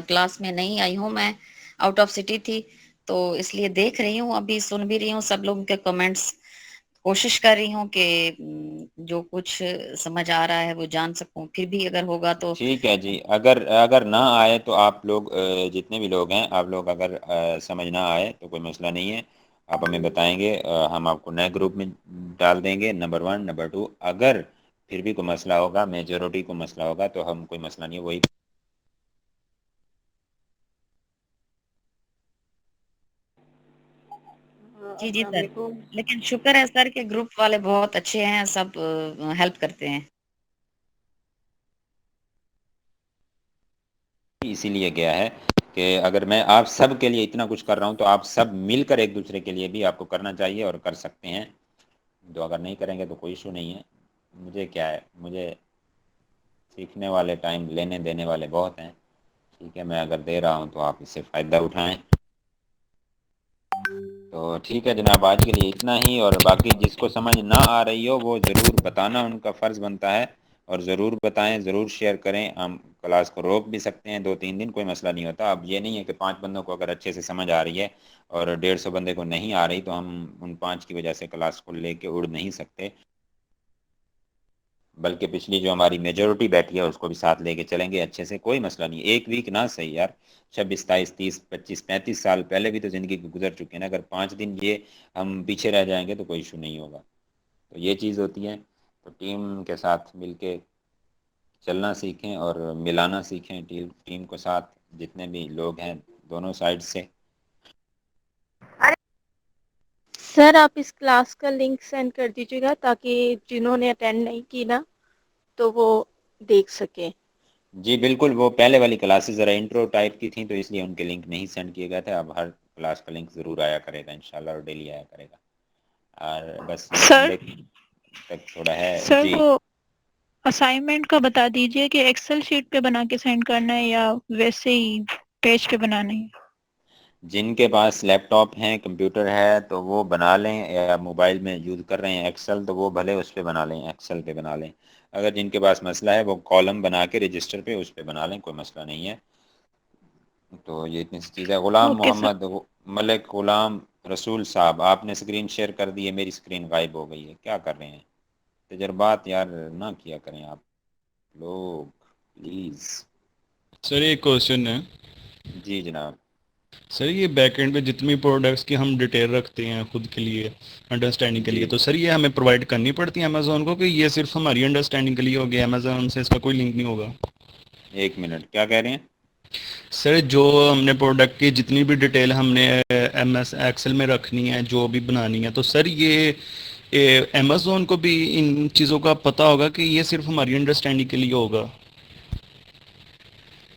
کلاس میں نہیں آئی ہوں، میں آؤٹ آف سٹی تھی، تو اس لیے دیکھ رہی ہوں، ابھی سن بھی رہی ہوں سب لوگوں کے کمنٹس. کوشش کر رہی ہوں کہ جو کچھ سمجھ آ رہا ہے وہ جان سکوں، پھر بھی اگر ہوگا تو ٹھیک ہے جی. اگر نہ آئے تو آپ لوگ جتنے بھی لوگ ہیں آپ لوگ اگر سمجھ نہ آئے تو کوئی مسئلہ نہیں ہے، آپ ہمیں بتائیں گے، ہم آپ کو نئے گروپ میں ڈال دیں گے. نمبر 1. نمبر 2 اگر پھر بھی کوئی مسئلہ ہوگا، میجورٹی کو مسئلہ ہوگا تو ہم کوئی مسئلہ نہیں، وہی جی جی سر. لیکن شکر ہے سر کہ گروپ والے بہت اچھے ہیں، سب ہیلپ کرتے ہیں. اسی لیے گیا ہے کہ اگر میں آپ سب کے لیے اتنا کچھ کر رہا ہوں تو آپ سب مل کر ایک دوسرے کے لیے بھی آپ کو کرنا چاہیے اور کر سکتے ہیں. جو اگر نہیں کریں گے تو کوئی ایشو نہیں ہے. مجھے کیا ہے، مجھے سیکھنے والے ٹائم لینے دینے والے بہت ہیں، ٹھیک ہے، میں اگر دے رہا ہوں تو آپ اس سے فائدہ اٹھائیں. تو ٹھیک ہے جناب، آج کے لیے اتنا ہی. اور باقی جس کو سمجھ نہ آ رہی ہو وہ ضرور بتانا، ان کا فرض بنتا ہے، اور ضرور بتائیں، ضرور شیئر کریں. ہم کلاس کو روک بھی سکتے ہیں 2-3 دن، کوئی مسئلہ نہیں ہوتا. اب یہ نہیں ہے کہ 5 بندوں کو اگر اچھے سے سمجھ آ رہی ہے اور 150 بندے کو نہیں آ رہی تو ہم ان 5 کی وجہ سے کلاس کو لے کے اڑ نہیں سکتے، بلکہ پچھلی جو ہماری میجورٹی بیٹھی ہے اس کو بھی ساتھ لے کے چلیں گے اچھے سے. کوئی مسئلہ نہیں، 1 ویک نہ صحیح یار، 26 27 30 25 35 سال پہلے بھی تو زندگی کو گزر چکے ہیں نا. اگر 5 دن یہ ہم پیچھے رہ جائیں گے تو کوئی ایشو نہیں ہوگا. تو یہ چیز ہوتی ہے. تو ٹیم کے ساتھ مل کے چلنا سیکھیں اور ملانا سیکھیں ٹیم کو ساتھ، جتنے بھی لوگ ہیں دونوں سائڈ سے. سر آپ اس کلاس کا لنک سینڈ کر دیجیے گا تاکہ جنہوں نے اٹینڈ نہیں کی نا تو وہ دیکھ سکیں. جی بالکل، وہ پہلے والی کلاسز ذرا انٹرو ٹائپ کی تھیں تو اس لیے ان کے لنک نہیں سینڈ کیے گئے تھے. اب ہر کلاس کا لنک ضرور آیا کرے گا انشاءاللہ، اور ڈیلی آیا کرے گا. اور بس یہ سر سنڈے تک تھوڑا ہے. سر جی وہ اسائنمنٹ کا بتا دیجئے کہ ایکسل شیٹ پہ بنا کے سینڈ کرنا ہے یا ویسے ہی پیج پہ بنانا ہے. جن کے پاس لیپ ٹاپ ہیں، کمپیوٹر ہے تو وہ بنا لیں، یا موبائل میں یوز کر رہے ہیں ایکسل تو وہ بھلے اس پہ بنا لیں، ایکسل پہ بنا لیں. اگر جن کے پاس مسئلہ ہے وہ کالم بنا کے رجسٹر پہ اس پہ بنا لیں، کوئی مسئلہ نہیں ہے. تو یہ اتنی سی چیز ہے. Ghulam okay sir. محمد ملک غلام رسول صاحب، آپ نے اسکرین شیئر کر دی ہے، میری اسکرین غائب ہو گئی ہے، کیا کر رہے ہیں؟ تجربات یار نہ کیا کریں آپ لوگ پلیز. سر ایک کوشچن ہے. جی جناب. سر یہ بیک اینڈ پہ جتنی پروڈکٹس کی ہم ڈیٹیل رکھتے ہیں خود کے لیے انڈرسٹینڈنگ کے جی لیے، تو سر یہ ہمیں پرووائڈ کرنی پڑتی ہے امیزون کو، کہ یہ صرف ہماری انڈرسٹینڈنگ کے لیے ہوگی، امیزون سے اس کا کوئی لنک نہیں ہوگا؟ 1 منٹ، کیا کہہ رہے ہیں؟ سر جو ہم نے پروڈکٹ کی جتنی بھی ڈیٹیل ہم نے ایم ایس ایکسل میں رکھنی ہے، جو بھی بنانی ہے، تو سر یہ امیزون کو بھی ان چیزوں کا پتہ ہوگا کہ یہ صرف ہماری انڈرسٹینڈنگ کے لیے ہوگا؟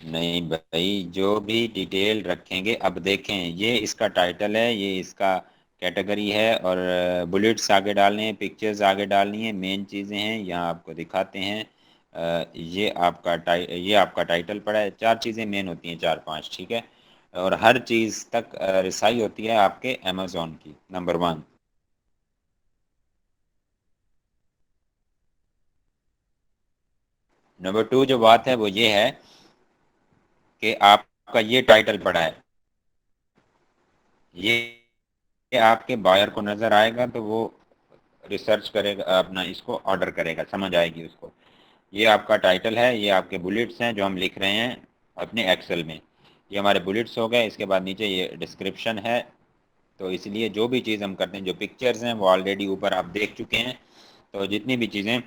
نہیں بھائی، جو بھی ڈیٹیل رکھیں گے، اب دیکھیں یہ اس کا ٹائٹل ہے، یہ اس کا کیٹیگری ہے، اور بلیٹس آگے ڈالنے ہیں، پکچرز آگے ڈالنی ہیں، مین چیزیں ہیں یہاں آپ کو دکھاتے ہیں. یہ آپ کا ٹائٹل پڑا ہے. 4 چیزیں مین ہوتی ہیں، 4-5، ٹھیک ہے، اور ہر چیز تک رسائی ہوتی ہے آپ کے امیزون کی. نمبر 1. نمبر 2 جو بات ہے وہ یہ ہے کہ آپ کا یہ ٹائٹل پڑا ہے، یہ آپ کے بائر کو نظر آئے گا تو وہ ریسرچ کرے گا، اپنا اس کو آرڈر کرے گا، سمجھ آئے گی اس کو. یہ آپ کا ٹائٹل ہے، یہ آپ کے بلیٹس ہیں جو ہم لکھ رہے ہیں اپنے ایکسل میں. یہ ہمارے بلٹس ہو گئے. اس کے بعد نیچے یہ ڈسکرپشن ہے. تو اس لیے جو بھی چیز ہم کرتے ہیں, جو پکچرز ہیں وہ آلریڈی اوپر آپ دیکھ چکے ہیں. تو جتنی بھی چیزیں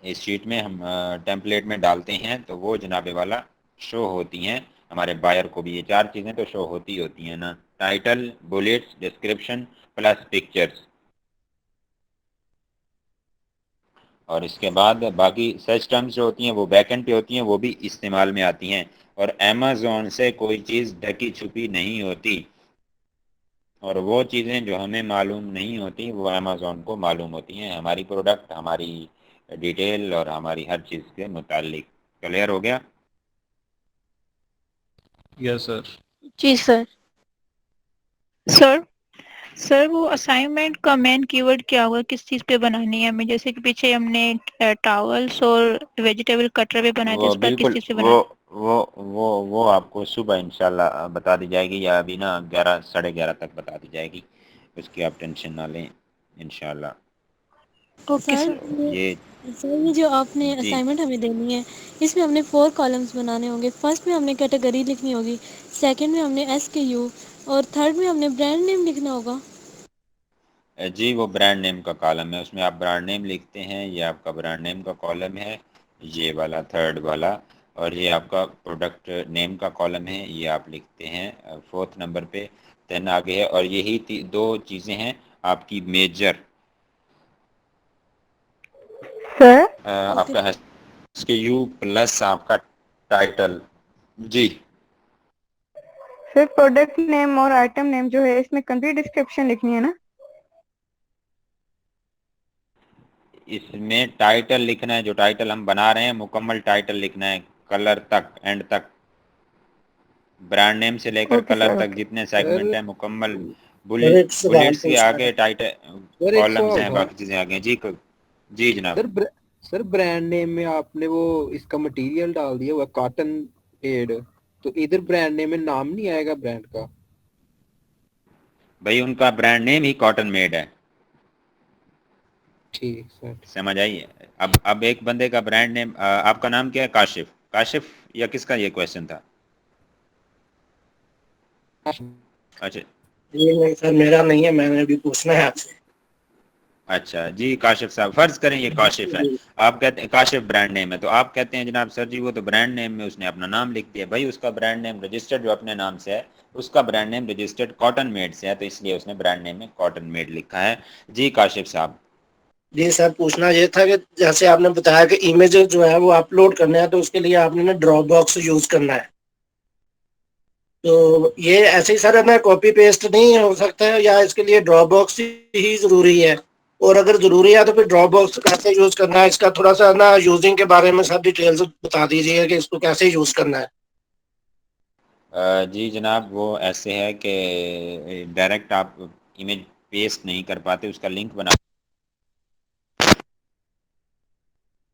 اس شیٹ میں ہم ٹیمپلیٹ میں ڈالتے ہیں تو وہ جناب والا شو ہوتی ہیں ہمارے بائر کو بھی. یہ 4 چیزیں تو شو ہوتی ہیں نا, ٹائٹل, بلیٹس, ڈسکرپشن پلس پکچرز. اور اس کے بعد باقی سرچ ٹرمز جو ہوتی ہیں وہ بیک اینڈ پہ ہوتی ہیں, وہ بھی استعمال میں آتی ہیں. اور امیزون سے کوئی چیز ڈھکی چھپی نہیں ہوتی, اور وہ چیزیں جو ہمیں معلوم نہیں ہوتی وہ امیزون کو معلوم ہوتی ہیں. ہماری پروڈکٹ, ہماری ڈیٹیل اور ہماری ہر چیز کے متعلق. کلیئر ہو گیا؟ یس سر. جی سر. سر وہ اسائنمنٹ کا مین کی ورڈ کیا ہوگا, کس چیز پہ بنانی ہے ہمیں؟ جیسے کہ پیچھے ہم نے ٹاولس اور ویجیٹیبل کٹر پہ بنائے تھے, وہ اس پر کس بالکل چیز پہ بنانا؟ وہ آپ کو صبح انشاءاللہ بتا دی جائے گی, یا ابھی نا 11 ساڑھے 11 تک بتا دی جائے گی. اس کی آپ ٹینشن نہ لیں انشاءاللہ. اوکے سر سر. یہ جو آپ نے جی اسائنمنٹ ہمیں دینی ہے, اس میں ہم نے 4 کالمز بنانے ہوں گے. فرسٹ میں ہم نے کیٹیگری لکھنی ہوگی, سیکنڈ میں ہم نے SKU, اور تھرڈ میں ہم نے برانڈ نیم لکھنا ہوگا. جی وہ برانڈ نیم کا کالم ہے, اس میں آپ برانڈ نیم لکھتے ہیں. یہ آپ کا برانڈ نیم کا کالم ہے, یہ والا تھرڈ والا. اور یہ آپ کا پروڈکٹ نیم کا کالم ہے, یہ آپ لکھتے ہیں 4تھ نمبر پہ. دین آگے ہے, اور یہی 2 چیزیں ہیں آپ کی میجر. سر آپ کا SKU پلس آپ کا ٹائٹل. جی سر پروڈکٹ نیم اور آئٹم نیم جو ہے اس میں کمپلیٹ ڈسکرپشن لکھنی ہے نا؟ اس میں ٹائٹل لکھنا ہے, جو ٹائٹل ہم بنا رہے ہیں مکمل ٹائٹل لکھنا ہے, کلر تک, اینڈ تک. برانڈ نیم سے لے کر اوکے کلر سر تک اوکے. جتنے سر سیگمنٹ ہیں مکمل. سر ایک سوال بلیٹس کے پوچھنا آگے ٹائٹل سر ایک کالمز سوال ہیں, تھا باقی چیزیں آگے. جی جناب. سر برانڈ نیم میں آپ نے وہ اس کا مٹیریل ڈال دیا ہوا کاٹن ایڈ, تو ادھر برانڈ نیم میں نام نہیں آئے گا برانڈ کا؟ بھائی ان کا برانڈ نیم ہی کاٹن میڈ ہے. ٹھیک سر. سمجھ آئیے. اب ایک بندے کا برانڈ نیم, آپ کا نام کیا ہے؟ کاشف یا کس کا یہ کویشچن تھا؟ اچھا جی نہیں سر میرا نہیں ہے, میں نے ابھی پوچھنا ہے آپ سے. اچھا جی کاشف صاحب, فرض کریں یہ کاشف ہے, آپ کہتے ہیں کاشف برانڈ نیم ہے, تو آپ کہتے ہیں جناب سر جی وہ تو برانڈ نیم میں اس نے اپنا نام لکھ دیا. بھائی اس کا برانڈ نیم رجسٹرڈ جو اپنے نام سے ہے, اس کا brand name registered cotton made سے ہے, تو اس لیے اس نے برانڈ نیم میں کاٹن میڈ لکھا ہے. جی کاشف صاحب. جی سر پوچھنا یہ تھا کہ جیسے آپ نے بتایا کہ امیج جو ہے وہ اپلوڈ کرنا ہے, تو اس کے لیے آپ نے نا ڈراپ باکس یوز کرنا ہے. تو یہ ایسے ہی سر ہمیں کاپی پیسٹ نہیں ہو سکتا ہے, یا اس کے لیے ڈراپ باکس ہی ضروری ہے؟ اور اگر ضروری ہے تو پھر ڈراپ باکس کیسے یوز کرنا ہے, اس کا تھوڑا سا نا یوزنگ کے بارے میں سب ڈیٹیلز بتا دیجیے کہ اس کو کیسے یوز کرنا ہے. جی جناب وہ ایسے ہے کہ ڈائریکٹ آپ امیج پیسٹ نہیں کر پاتے, اس کا لنک بنا.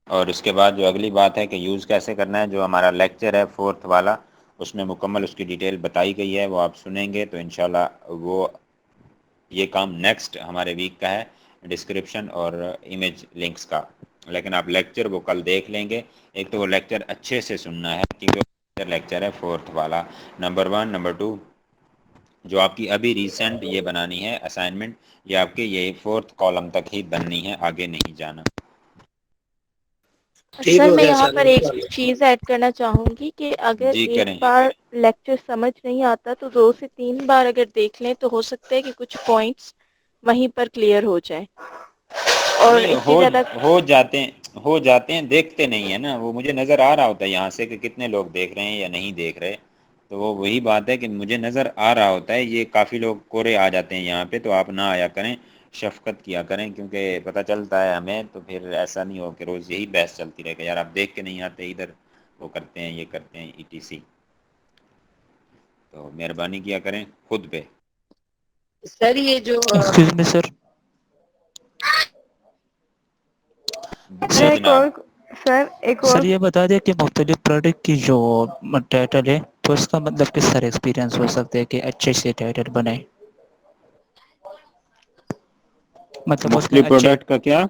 اور اس کے بعد جو اگلی بات ہے کہ یوز کیسے کرنا ہے, جو ہمارا لیکچر ہے 4تھ والا, اس میں مکمل اس کی ڈیٹیل بتائی گئی ہے, وہ آپ سنیں گے تو انشاءاللہ وہ یہ کام نیکسٹ ہمارے ویک کا ہے, ڈسکرپشن اور امیج لنکس کا. لیکن آپ لیکچر وہ کل دیکھ لیں گے. ایک تو وہ لیکچر اچھے سے سننا ہے کیونکہ لیکچر ہے 4تھ والا, نمبر 1. نمبر 2 جو آپ کی ابھی ریسنٹ یہ بنانی ہے اسائنمنٹ, یہ آپ کے یہ 4تھ کالم تک ہی بننی ہے, آگے نہیں جانا. ٹھیک سر ہو میں گیا یہاں سر پر ایک انشاءاللہ. چیز ایڈ کرنا چاہوں گی کہ اگر جی ایک کریں. بار لیکچر سمجھ نہیں آتا تو 2 سے 3 بار اگر دیکھ لیں تو ہو سکتا ہے کہ کچھ پوائنٹس وہیں پر کلیئر ہو جائے. اور نہیں اس سے زیادہ ہو جاتے ہیں, دیکھتے نہیں ہے نا. وہ مجھے نظر آ رہا ہوتا ہے یہاں سے کہ کتنے لوگ دیکھ رہے ہیں یا نہیں دیکھ رہے, تو وہ وہی بات ہے کہ مجھے نظر آ رہا ہوتا ہے. یہ کافی لوگ کورے آ جاتے ہیں یہاں پہ, تو آپ نہ آیا کریں, شفقت کیا کریں, کیونکہ پتہ چلتا ہے ہمیں, تو پھر ایسا نہیں ہو کہ روز یہی بحث چلتی رہے کہ یار آپ دیکھ کے نہیں آتے, ادھر وہ کرتے ہیں یہ کرتے ہیں ETC. تو مہربانی کیا کریں خود پہ. سر یہ جو ایکسکیوز می سر. جی سر جناب. ایک اور سر یہ بتا دیں کہ مختلف پروڈکٹ کی جو ٹائٹل ہے تو اس کا مطلب کس طرح ایکسپیرینس ہو سکتا ہے کہ اچھے سے ٹائٹل بنائے, مطلب اس میں مختلف اچھے پروڈکٹ کا کیا؟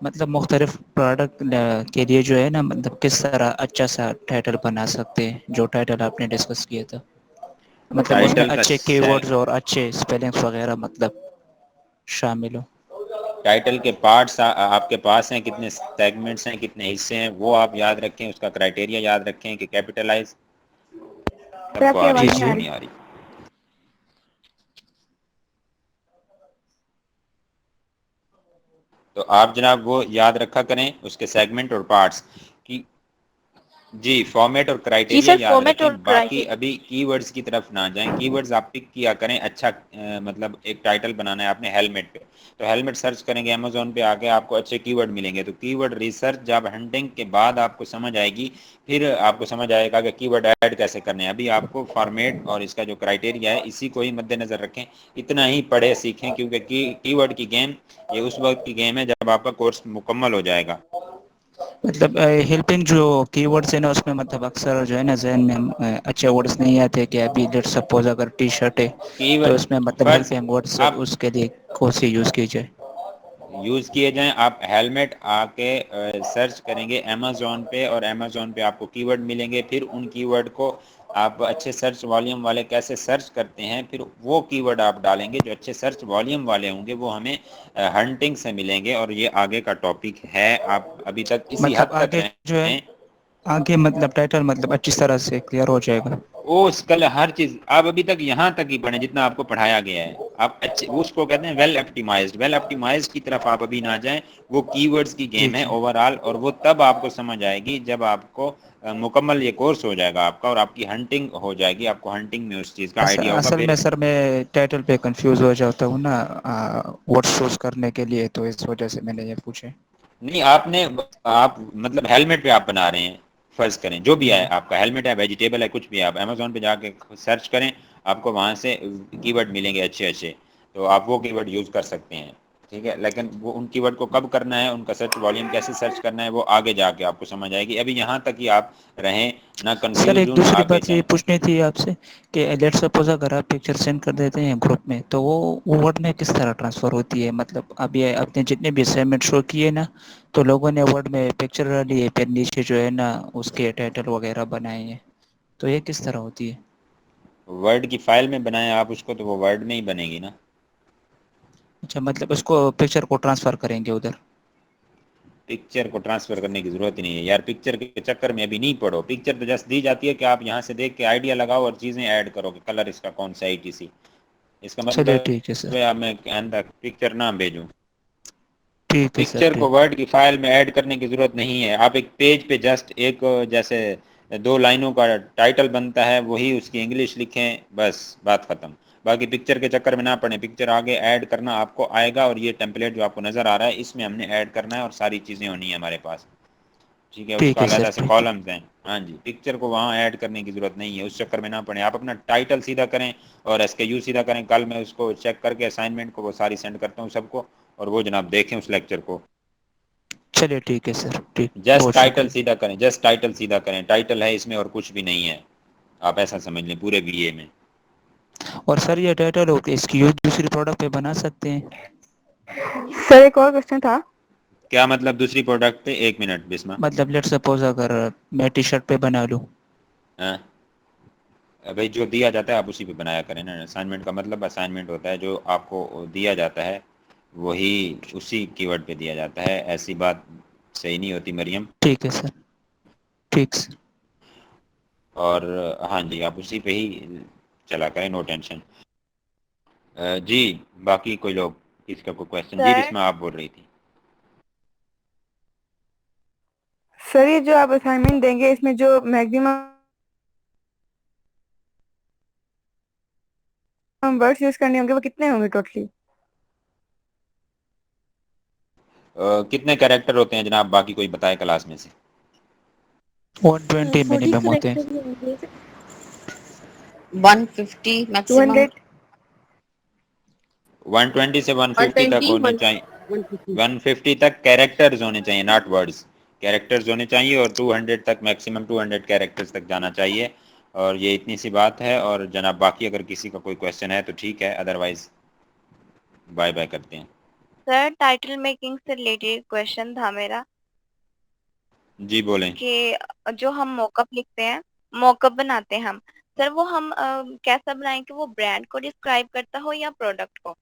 مطلب مختلف پروڈکٹ کے لیے جو ہے نا مطلب کس طرح اچھا سا ٹائٹل بنا سکتے ہیں جو ٹائٹل آپ نے ڈسکس کیا تھا مطلب اس میں ٹائٹل کا اچھے کی ورڈز اور اچھے اسپیلنگس وغیرہ مطلب شامل ہو. ٹائٹل کے پارٹس آپ کے پاس ہیں, کتنے سیگمنٹس ہیں, کتنے حصے ہیں, وہ آپ یاد رکھیں, اس کا کرائٹیریا یاد رکھیں کہ کیپٹلائز. سر سب کو آپ کی آ رہی آواز ہے, نہیں نہیں آ آ رہی؟ تو آپ جناب وہ یاد رکھا کریں اس کے سیگمنٹ اور پارٹس کی. جی فارمیٹ اور جی کرائٹیریا سر یاد فارمیٹ رکھیں. اور باقی کرائٹیریا. ابھی کی ورڈز کی طرف نہ جائیں. کی ورڈز آپ پک کیا کریں. اچھا مطلب ایک ٹائٹل بنانا ہے آپ نے ہیلمٹ پہ, تو ہیلمٹ سرچ کریں گے امیزون پہ, آ کے آپ کو اچھے کی ورڈ ملیں گے. تو کی ورڈ ریسرچ جب ہنٹنگ کے بعد آپ کو سمجھ آئے گی, پھر آپ کو سمجھ آئے گا کہ کی ورڈ ایڈ کیسے کرنے ہیں. ابھی آپ کو فارمیٹ اور اس کا جو کرائٹیریا ہے اسی کو ہی مد نظر رکھیں, اتنا ہی پڑھے سیکھیں, کیونکہ کی ورڈ کی گیم یہ اس وقت کی گیم ہے جب آپ کا کورس مکمل ہو جائے گا. مطلب ہیلپنگ جو کی ورڈس ہے نا اس میں مطلب اکثر جو ہے نا ذہن میں اچھے ورڈس نہیں آتے کہ ابھی لیٹ سپوز اگر ٹی شرٹ ہے کی تو ورڈ اس میں مطلب فرض ہیلپنگ ورڈس آپ اس کے لیے کون سی یوز کی جائے. یوز کیے جائیں. آپ ہیلمٹ آ کے سرچ کریں گے امیزون پہ, اور امیزون پہ آپ کو کی ورڈ ملیں گے. پھر ان کی ورڈ کو آپ اچھے سرچ والیوم والے کیسے سرچ کرتے ہیں, پھر وہ کی ورڈ آپ ڈالیں گے جو اچھے سرچ والیوم والے ہوں گے, وہ ہمیں ہنٹنگ سے ملیں گے. اور یہ آگے کا ٹاپک ہے, آپ ابھی تک اسی مطلب حد تک آگے جو ہے رہیں. آگے مطلب ٹائٹل مطلب اچھی طرح سے کلیئر ہو جائے گا. کل ہر چیز آپ ابھی تک یہاں تک ہی پڑھیں جتنا آپ کو پڑھایا گیا ہے. آپ اچھے اس کو کہتے ہیں ویل ایپٹیمائزڈ. ویل ایپٹیمائزڈ کی طرف آپ ابھی نہ جائیں, وہ کی ورڈز کی جی گیم ہے جی اوور آل, اور وہ تب آپ کو سمجھ آئے گی جب آپ کو مکمل یہ کورس ہو جائے گا آپ کا, اور آپ کی ہنٹنگ ہو جائے گی. آپ کو ہنٹنگ میں اس چیز کا آئیڈیا ہوگا. اصل پھر میں سر میں ٹائٹل پہ کنفیوز ہو جاتا ہوں نا ورڈ چوز کرنے کے لیے, تو اس وجہ سے میں نے یہ پوچھے. نہیں آپ مطلب ہیلمٹ پہ آپ بنا رہے ہیں فرض کریں, جو بھی ہے آپ کا ہیلمٹ ہے, ویجیٹیبل ہے, کچھ بھی ہے, آپ امیزون پہ جا کے سرچ کریں, آپ کو وہاں سے کی ورڈ ملیں گے اچھے اچھے, تو آپ وہ کی ورڈ یوز کر سکتے ہیں. ٹھیک ہے, لیکن وہ ان کی ورڈ کو کب کرنا ہے, ان کا سرچ والیوم کیسے سرچ کرنا ہے, وہ آگے جا کے آپ کو سمجھ آئے گی. ابھی یہاں تک ہی آپ رہیں, نہ سر کنفیوز ایک ہوں, نہ دوسری آگے بات یہ جائیں. پوچھنی تھی آپ سے کہ لیٹ سپوز اگر آپ پکچر سینڈ کر دیتے ہیں گروپ میں, تو وہ ورڈ میں کس طرح ٹرانسفر ہوتی ہے. مطلب اب یہ اپنے جتنے بھی اسائنمنٹ شو کیے نا, تو لوگوں نے ورڈ میں پکچر ڈالی ہے, پھر نیچے جو ہے نا اس کے ٹائٹل وغیرہ بنائے ہیں, تو یہ کس طرح ہوتی ہے. ورڈ کی فائل میں بنائیں آپ اس کو, تو وہ ورڈ میں ہی بنے گی نا. اچھا مطلب اس کو پکچر کو ٹرانسفر کریں گے ادھر. پکچر کو ٹرانسفر کرنے کی ضرورت ہی نہیں ہے یار, پکچر کے چکر میں ابھی نہیں پڑو. پکچر تو جسٹ دی جاتی ہے کہ آپ یہاں سے دیکھ کے آئیڈیا لگاؤ اور چیزیں ایڈ کرو کہ کلر اس کا کون سا ہے, ETC. اس کا چلیے مطلب ٹھیک ہے سر. میں پکچر نہ بھیجوں. ٹھیک ہے سر پکچر کو ٹھیک. ورڈ کی فائل میں ایڈ کرنے کی ضرورت نہیں ہے. آپ ایک پیج پہ جسٹ ایک جیسے 2 لائنوں کا ٹائٹل بنتا ہے, وہی اس کی انگلش لکھیں, بس بات ختم. باقی پکچر کے چکر میں نہ پڑیں. پکچر آگے ایڈ کرنا آپ کو آئے گا, اور یہ ٹیمپلیٹ جو آپ کو نظر آ رہا ہے اس میں ہم نے ایڈ کرنا ہے, اور ساری چیزیں ہونی ہیں ہمارے پاس. ٹھیک ہے, اس کا سر علیحدہ سے ٹھیک ہے. کالمز ہیں. ہاں جی, پکچر کو وہاں ایڈ کرنے کی ضرورت نہیں ہے, اس چکر میں نہ پڑیں. آپ اپنا ٹائٹل سیدھا کریں اور SKU سیدھا کریں. کل میں اس کو چیک کر کے اسائنمنٹ کو وہ ساری سینڈ کرتا ہوں سب کو, اور وہ جناب دیکھیں اس لیکچر کو. چلیے ٹھیک ہے سر ٹھیک. جسٹ بہت ٹائٹل شکریہ. سیدھا کریں, جسٹ ٹائٹل سیدھا کریں. ٹائٹل ہے اس میں اور کچھ بھی نہیں ہے, آپ ایسا سمجھ لیں پورے BA میں. اور سر یہ ٹائٹل ہو کہ اس کی یوز دوسری پروڈکٹ پہ بنا سکتے ہیں. سر ایک اور کوشچن تھا. کیا مطلب دوسری پروڈکٹ پہ؟ 1 منٹ بسما. مطلب لیٹ سپوز اگر میں ٹی شرٹ پہ بنا لوں. ہاں بھائی, جو دیا جاتا ہے آپ اسی پہ بنایا کریں نا. اسائنمنٹ کا مطلب اسائنمنٹ ہوتا ہے, جو آپ کو دیا جاتا ہے وہی اسی کی ورڈ پہ دیا جاتا ہے. ایسی بات صحیح نہیں ہوتی مریم. ٹھیک ہے سر ٹھیک سر. اور ہاں جی, آپ اسی پہ ہی چلا کریں, نو ٹینشن. جی باقی کوئی لوگ, کسی کا کوئی کوشچن؟ جی سر بسما آپ بول رہی تھی. سر یہ جو آپ اسائنمنٹ دیں گے اس میں جو میکسیمم ورڈز یوز کرنے ہوں گے وہ کتنے ہوں گے ٹوٹلی؟ کتنے کریکٹر ہوتے ہیں جناب, باقی کوئی بتائے کلاس میں سے. 120 40 منیمم ہوتے ہیں. کریکٹر ہی ہوں گے. 150 میکسیمم. 200 120 سے 150 تک 120 ہونے چاہیے. 150 تک کیریکٹرز ہونے چاہیے, ناٹ ورڈز. کیریکٹرز ہونے چاہیے, اور 200 تک میکسیمم 200 کیریکٹرز تک جانا چاہیے. اور یہ اتنی سی بات ہے. اور جناب باقی اگر کسی کا کوئی کوشچن ہے تو ٹھیک ہے, ادروائز بائے بائے کرتے ہیں. سر ٹائٹل میکنگ سے ریلیٹڈ کویشچن تھا میرا جی بولیں. کہ جو ہم موک اپ لکھتے ہیں، موک اپ بناتے ہیں ہم، سر وہ ہم کیسا بنائیں کہ وہ برانڈ کو ڈسکرائب کرتا ہو یا پروڈکٹ کو؟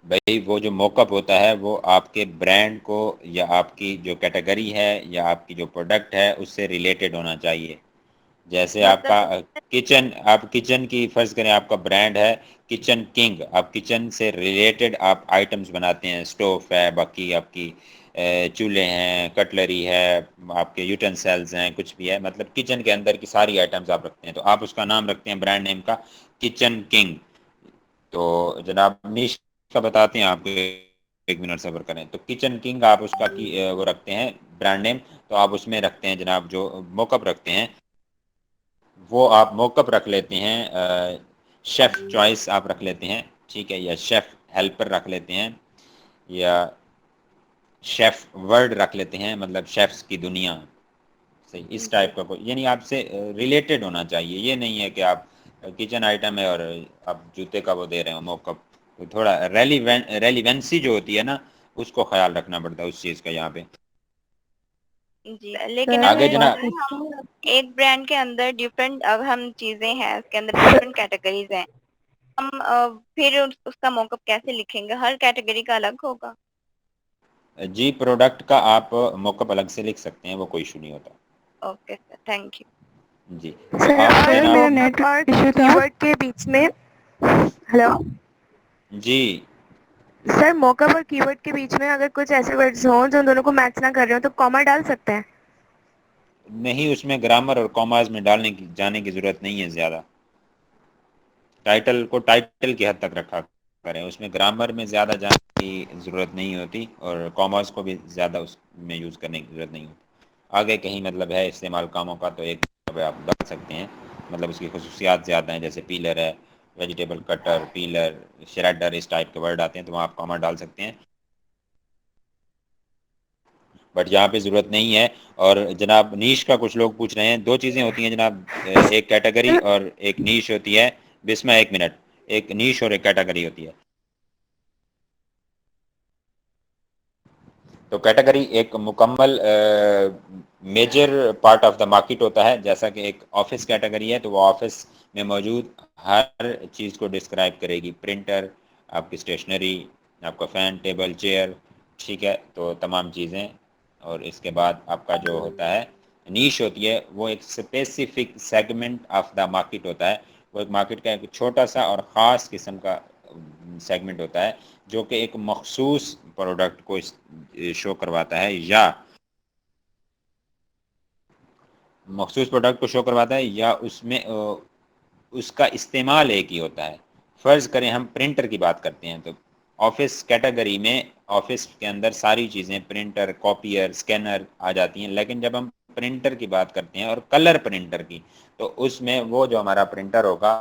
بھائی وہ جو موک اپ ہوتا ہے وہ آپ کے برانڈ کو یا آپ کی جو کیٹیگری ہے یا آپ کی جو پروڈکٹ ہے اس سے ریلیٹڈ ہونا چاہیے. جیسے آپ کا کچن، آپ کچن کی فرض کریں آپ کا برانڈ ہے کچن کنگ، آپ کچن سے ریلیٹڈ آپ آئٹمس بناتے ہیں، اسٹوف ہے، باقی آپ کی چولہے ہیں، کٹلری ہے، آپ کے یوٹینسلز ہیں، کچھ بھی ہے، مطلب کچن کے اندر کی ساری آئٹمس آپ رکھتے ہیں تو آپ اس کا نام رکھتے ہیں برانڈ نیم کا کچن کنگ. تو جناب نیش کا بتاتے ہیں آپ کو، ایک منٹ صبر کریں. تو کچن کنگ آپ اس کا وہ رکھتے ہیں برانڈ نیم، تو آپ اس میں رکھتے ہیں جناب جو موک اپ رکھتے ہیں وہ آپ موک اپ رکھ لیتے ہیں شیف چوائس آپ رکھ لیتے ہیں، ٹھیک ہے، یا شیف ہیلپر رکھ لیتے ہیں، یا شیف ورڈ رکھ لیتے ہیں، مطلب شیفز کی دنیا. صحیح اس ٹائپ کا کوئی، یعنی آپ سے ریلیٹڈ ہونا چاہیے. یہ نہیں ہے کہ آپ کچن آئٹم ہے اور آپ جوتے کا وہ دے رہے ہو موک اپ. تھوڑا ریلیونسی جو ہوتی ہے نا اس کو خیال رکھنا پڑتا ہے اس چیز کا یہاں پہ. جی لیکن آگے اگر جناب ہم ایک برانڈ کے اندر ڈفرینٹ ہم چیزیں ہیں، اس کے اندر ڈفرینٹ کیٹیگریز ہیں، ہم پھر اس کا موک اپ کیسے لکھیں گے؟ ہر کیٹیگری کا الگ ہوگا؟ جی پروڈکٹ کا آپ موک اپ الگ سے لکھ سکتے ہیں، وہ کوئی ایشو نہیں ہوتا. Okay sir, thank you. جی تو سر آپ سر جناب میرا نیٹ ایشو تھا. کی ورڈ کے بیچ میں ہلو جی سر موک اپ اور کی ورڈ کے بیچ میں اگر کچھ ایسے ورڈز ہوں جو دونوں کو میچ نہ کر رہے ہوں تو کاما ڈال سکتے ہیں؟ نہیں، اس میں گرامر اور کاماز میں ڈالنے کی جانے کی ضرورت نہیں ہے زیادہ. ٹائٹل کو ٹائٹل کی حد تک رکھا کریں، اس میں گرامر میں زیادہ جانے کی ضرورت نہیں ہوتی اور کامرس کو بھی زیادہ اس میں یوز کرنے کی ضرورت نہیں ہوتی. آگے کہیں مطلب ہے استعمال کاموں کا تو ایک آپ ڈال سکتے ہیں، مطلب اس کی خصوصیات زیادہ ہیں، جیسے پیلر ہے، ویجیٹیبل کٹر، پیلر، شریڈر، اس ٹائپ کے ورڈ آتے ہیں تو وہاں آپ کامر ڈال سکتے ہیں. بٹ یہاں پہ ضرورت نہیں ہے. اور جناب نیش کا کچھ لوگ پوچھ رہے ہیں، دو چیزیں ہوتی ہیں جناب، ایک کیٹیگری اور ایک نیش ہوتی ہے. بسمہ ایک منٹ، ایک نیش اور ایک کیٹیگری ہوتی ہے. تو کیٹیگری ایک مکمل major part of the market ہوتا ہے، جیسا کہ ایک آفس کیٹیگری ہے تو وہ آفس میں موجود ہر چیز کو ڈسکرائب کرے گی، پرنٹر، آپ کی اسٹیشنری، آپ کا فین، ٹیبل، چیئر، ٹھیک ہے، تو تمام چیزیں. اور اس کے بعد آپ کا جو ہوتا ہے نیش ہوتی ہے وہ ایک specific segment of the market ہوتا ہے. وہ ایک مارکیٹ کا ایک چھوٹا سا اور خاص قسم کا سیگمنٹ ہوتا ہے جو کہ ایک مخصوص پروڈکٹ کو شو کرواتا ہے یا مخصوص پروڈکٹ کو شو کرواتا ہے یا اس میں اس کا استعمال ایک ہی ہوتا ہے. فرض کریں ہم پرنٹر کی بات کرتے ہیں تو آفس کیٹیگری میں آفس کے اندر ساری چیزیں پرنٹر، کاپیئر، اسکینر آ جاتی ہیں. لیکن جب ہم پرنٹر کی بات کرتے ہیں اور کلر پرنٹر کی تو اس میں وہ جو ہمارا پرنٹر ہوگا،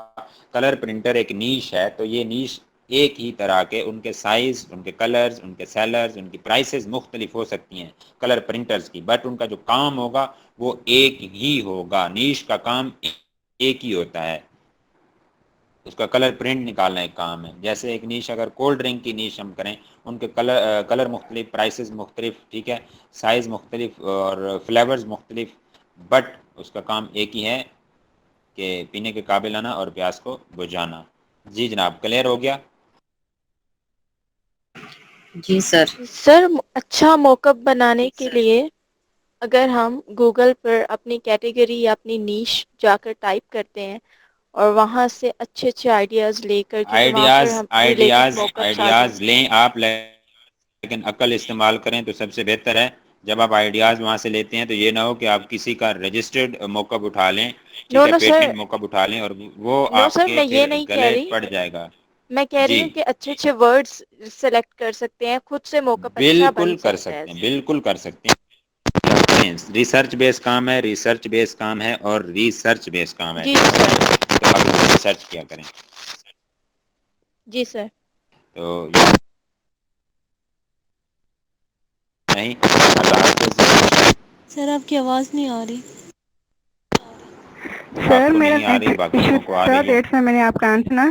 کلر پرنٹر ایک نیش ہے، تو یہ نیش ایک ہی طرح کے ان کے سائز، ان کے کلرز، ان کے سیلرز، ان کی پرائسز مختلف ہو سکتی ہیں کلر پرنٹرز کی، بٹ ان کا جو کام ہوگا وہ ایک ہی ہوگا. نیش کا کام ایک ہی ہوتا ہے، اس کا کلر پرنٹ نکالنا ایک کام ہے. جیسے ایک نیش اگر کولڈ ڈرنک کی نیش ہم کریں، ان کے کلر مختلف، پرائسز مختلف، ٹھیک ہے، سائز مختلف اور فلیورز مختلف، بٹ اس کا کام ایک ہی ہے کہ پینے کے قابل آنا اور پیاس کو بجھانا. جی جناب کلیئر ہو گیا؟ جی سر. سر اچھا موک اپ بنانے کے لیے اگر ہم گوگل پر اپنی کیٹیگری یا اپنی نیش جا کر ٹائپ کرتے ہیں اور وہاں سے اچھے اچھے آئیڈیاز لے کر، کیونکہ وہاں پر ہم ریلیٹڈ موک اپس آ آئیڈیاز جاتے لیں آپ، لیکن عقل استعمال کریں تو سب سے بہتر ہے. جب آپ آئیڈیاز وہاں سے لیتے ہیں تو یہ نہ ہو کہ آپ کسی کا رجسٹرڈ موک اپ اٹھا لیں، ٹھیک نو ہے، نو سر، پیٹنٹ موک اپ اٹھا لیں اور وہ نو آپ سر کے میں یہ پھر نہیں کہہ گلے رہی، پڑ جائے گا. میں کہہ رہی جی ہوں کہ اچھے اچھے ورڈز سلیکٹ کر سکتے ہیں، خود سے موک اپ اچھا بن بالکل کر سکتا ہے. سکتے ہیں، بالکل کر سکتے ہیں. ریسرچ بیس کام ہے، ریسرچ بیس کام ہے اور ریسرچ بیس کام ہے، جی ٹھیک سر، ہے، تو آپ ریسرچ کیا کریں. جی سر. تو نہیں، اللہ حافظ. سر آپ کی آواز نہیں آ رہی. آپ سر کو میرا نہیں آ نیٹ رہی، باقی ایشو لوگوں کو آ تھا، رہی ہے. دیٹس میں نے آپ کا آنسر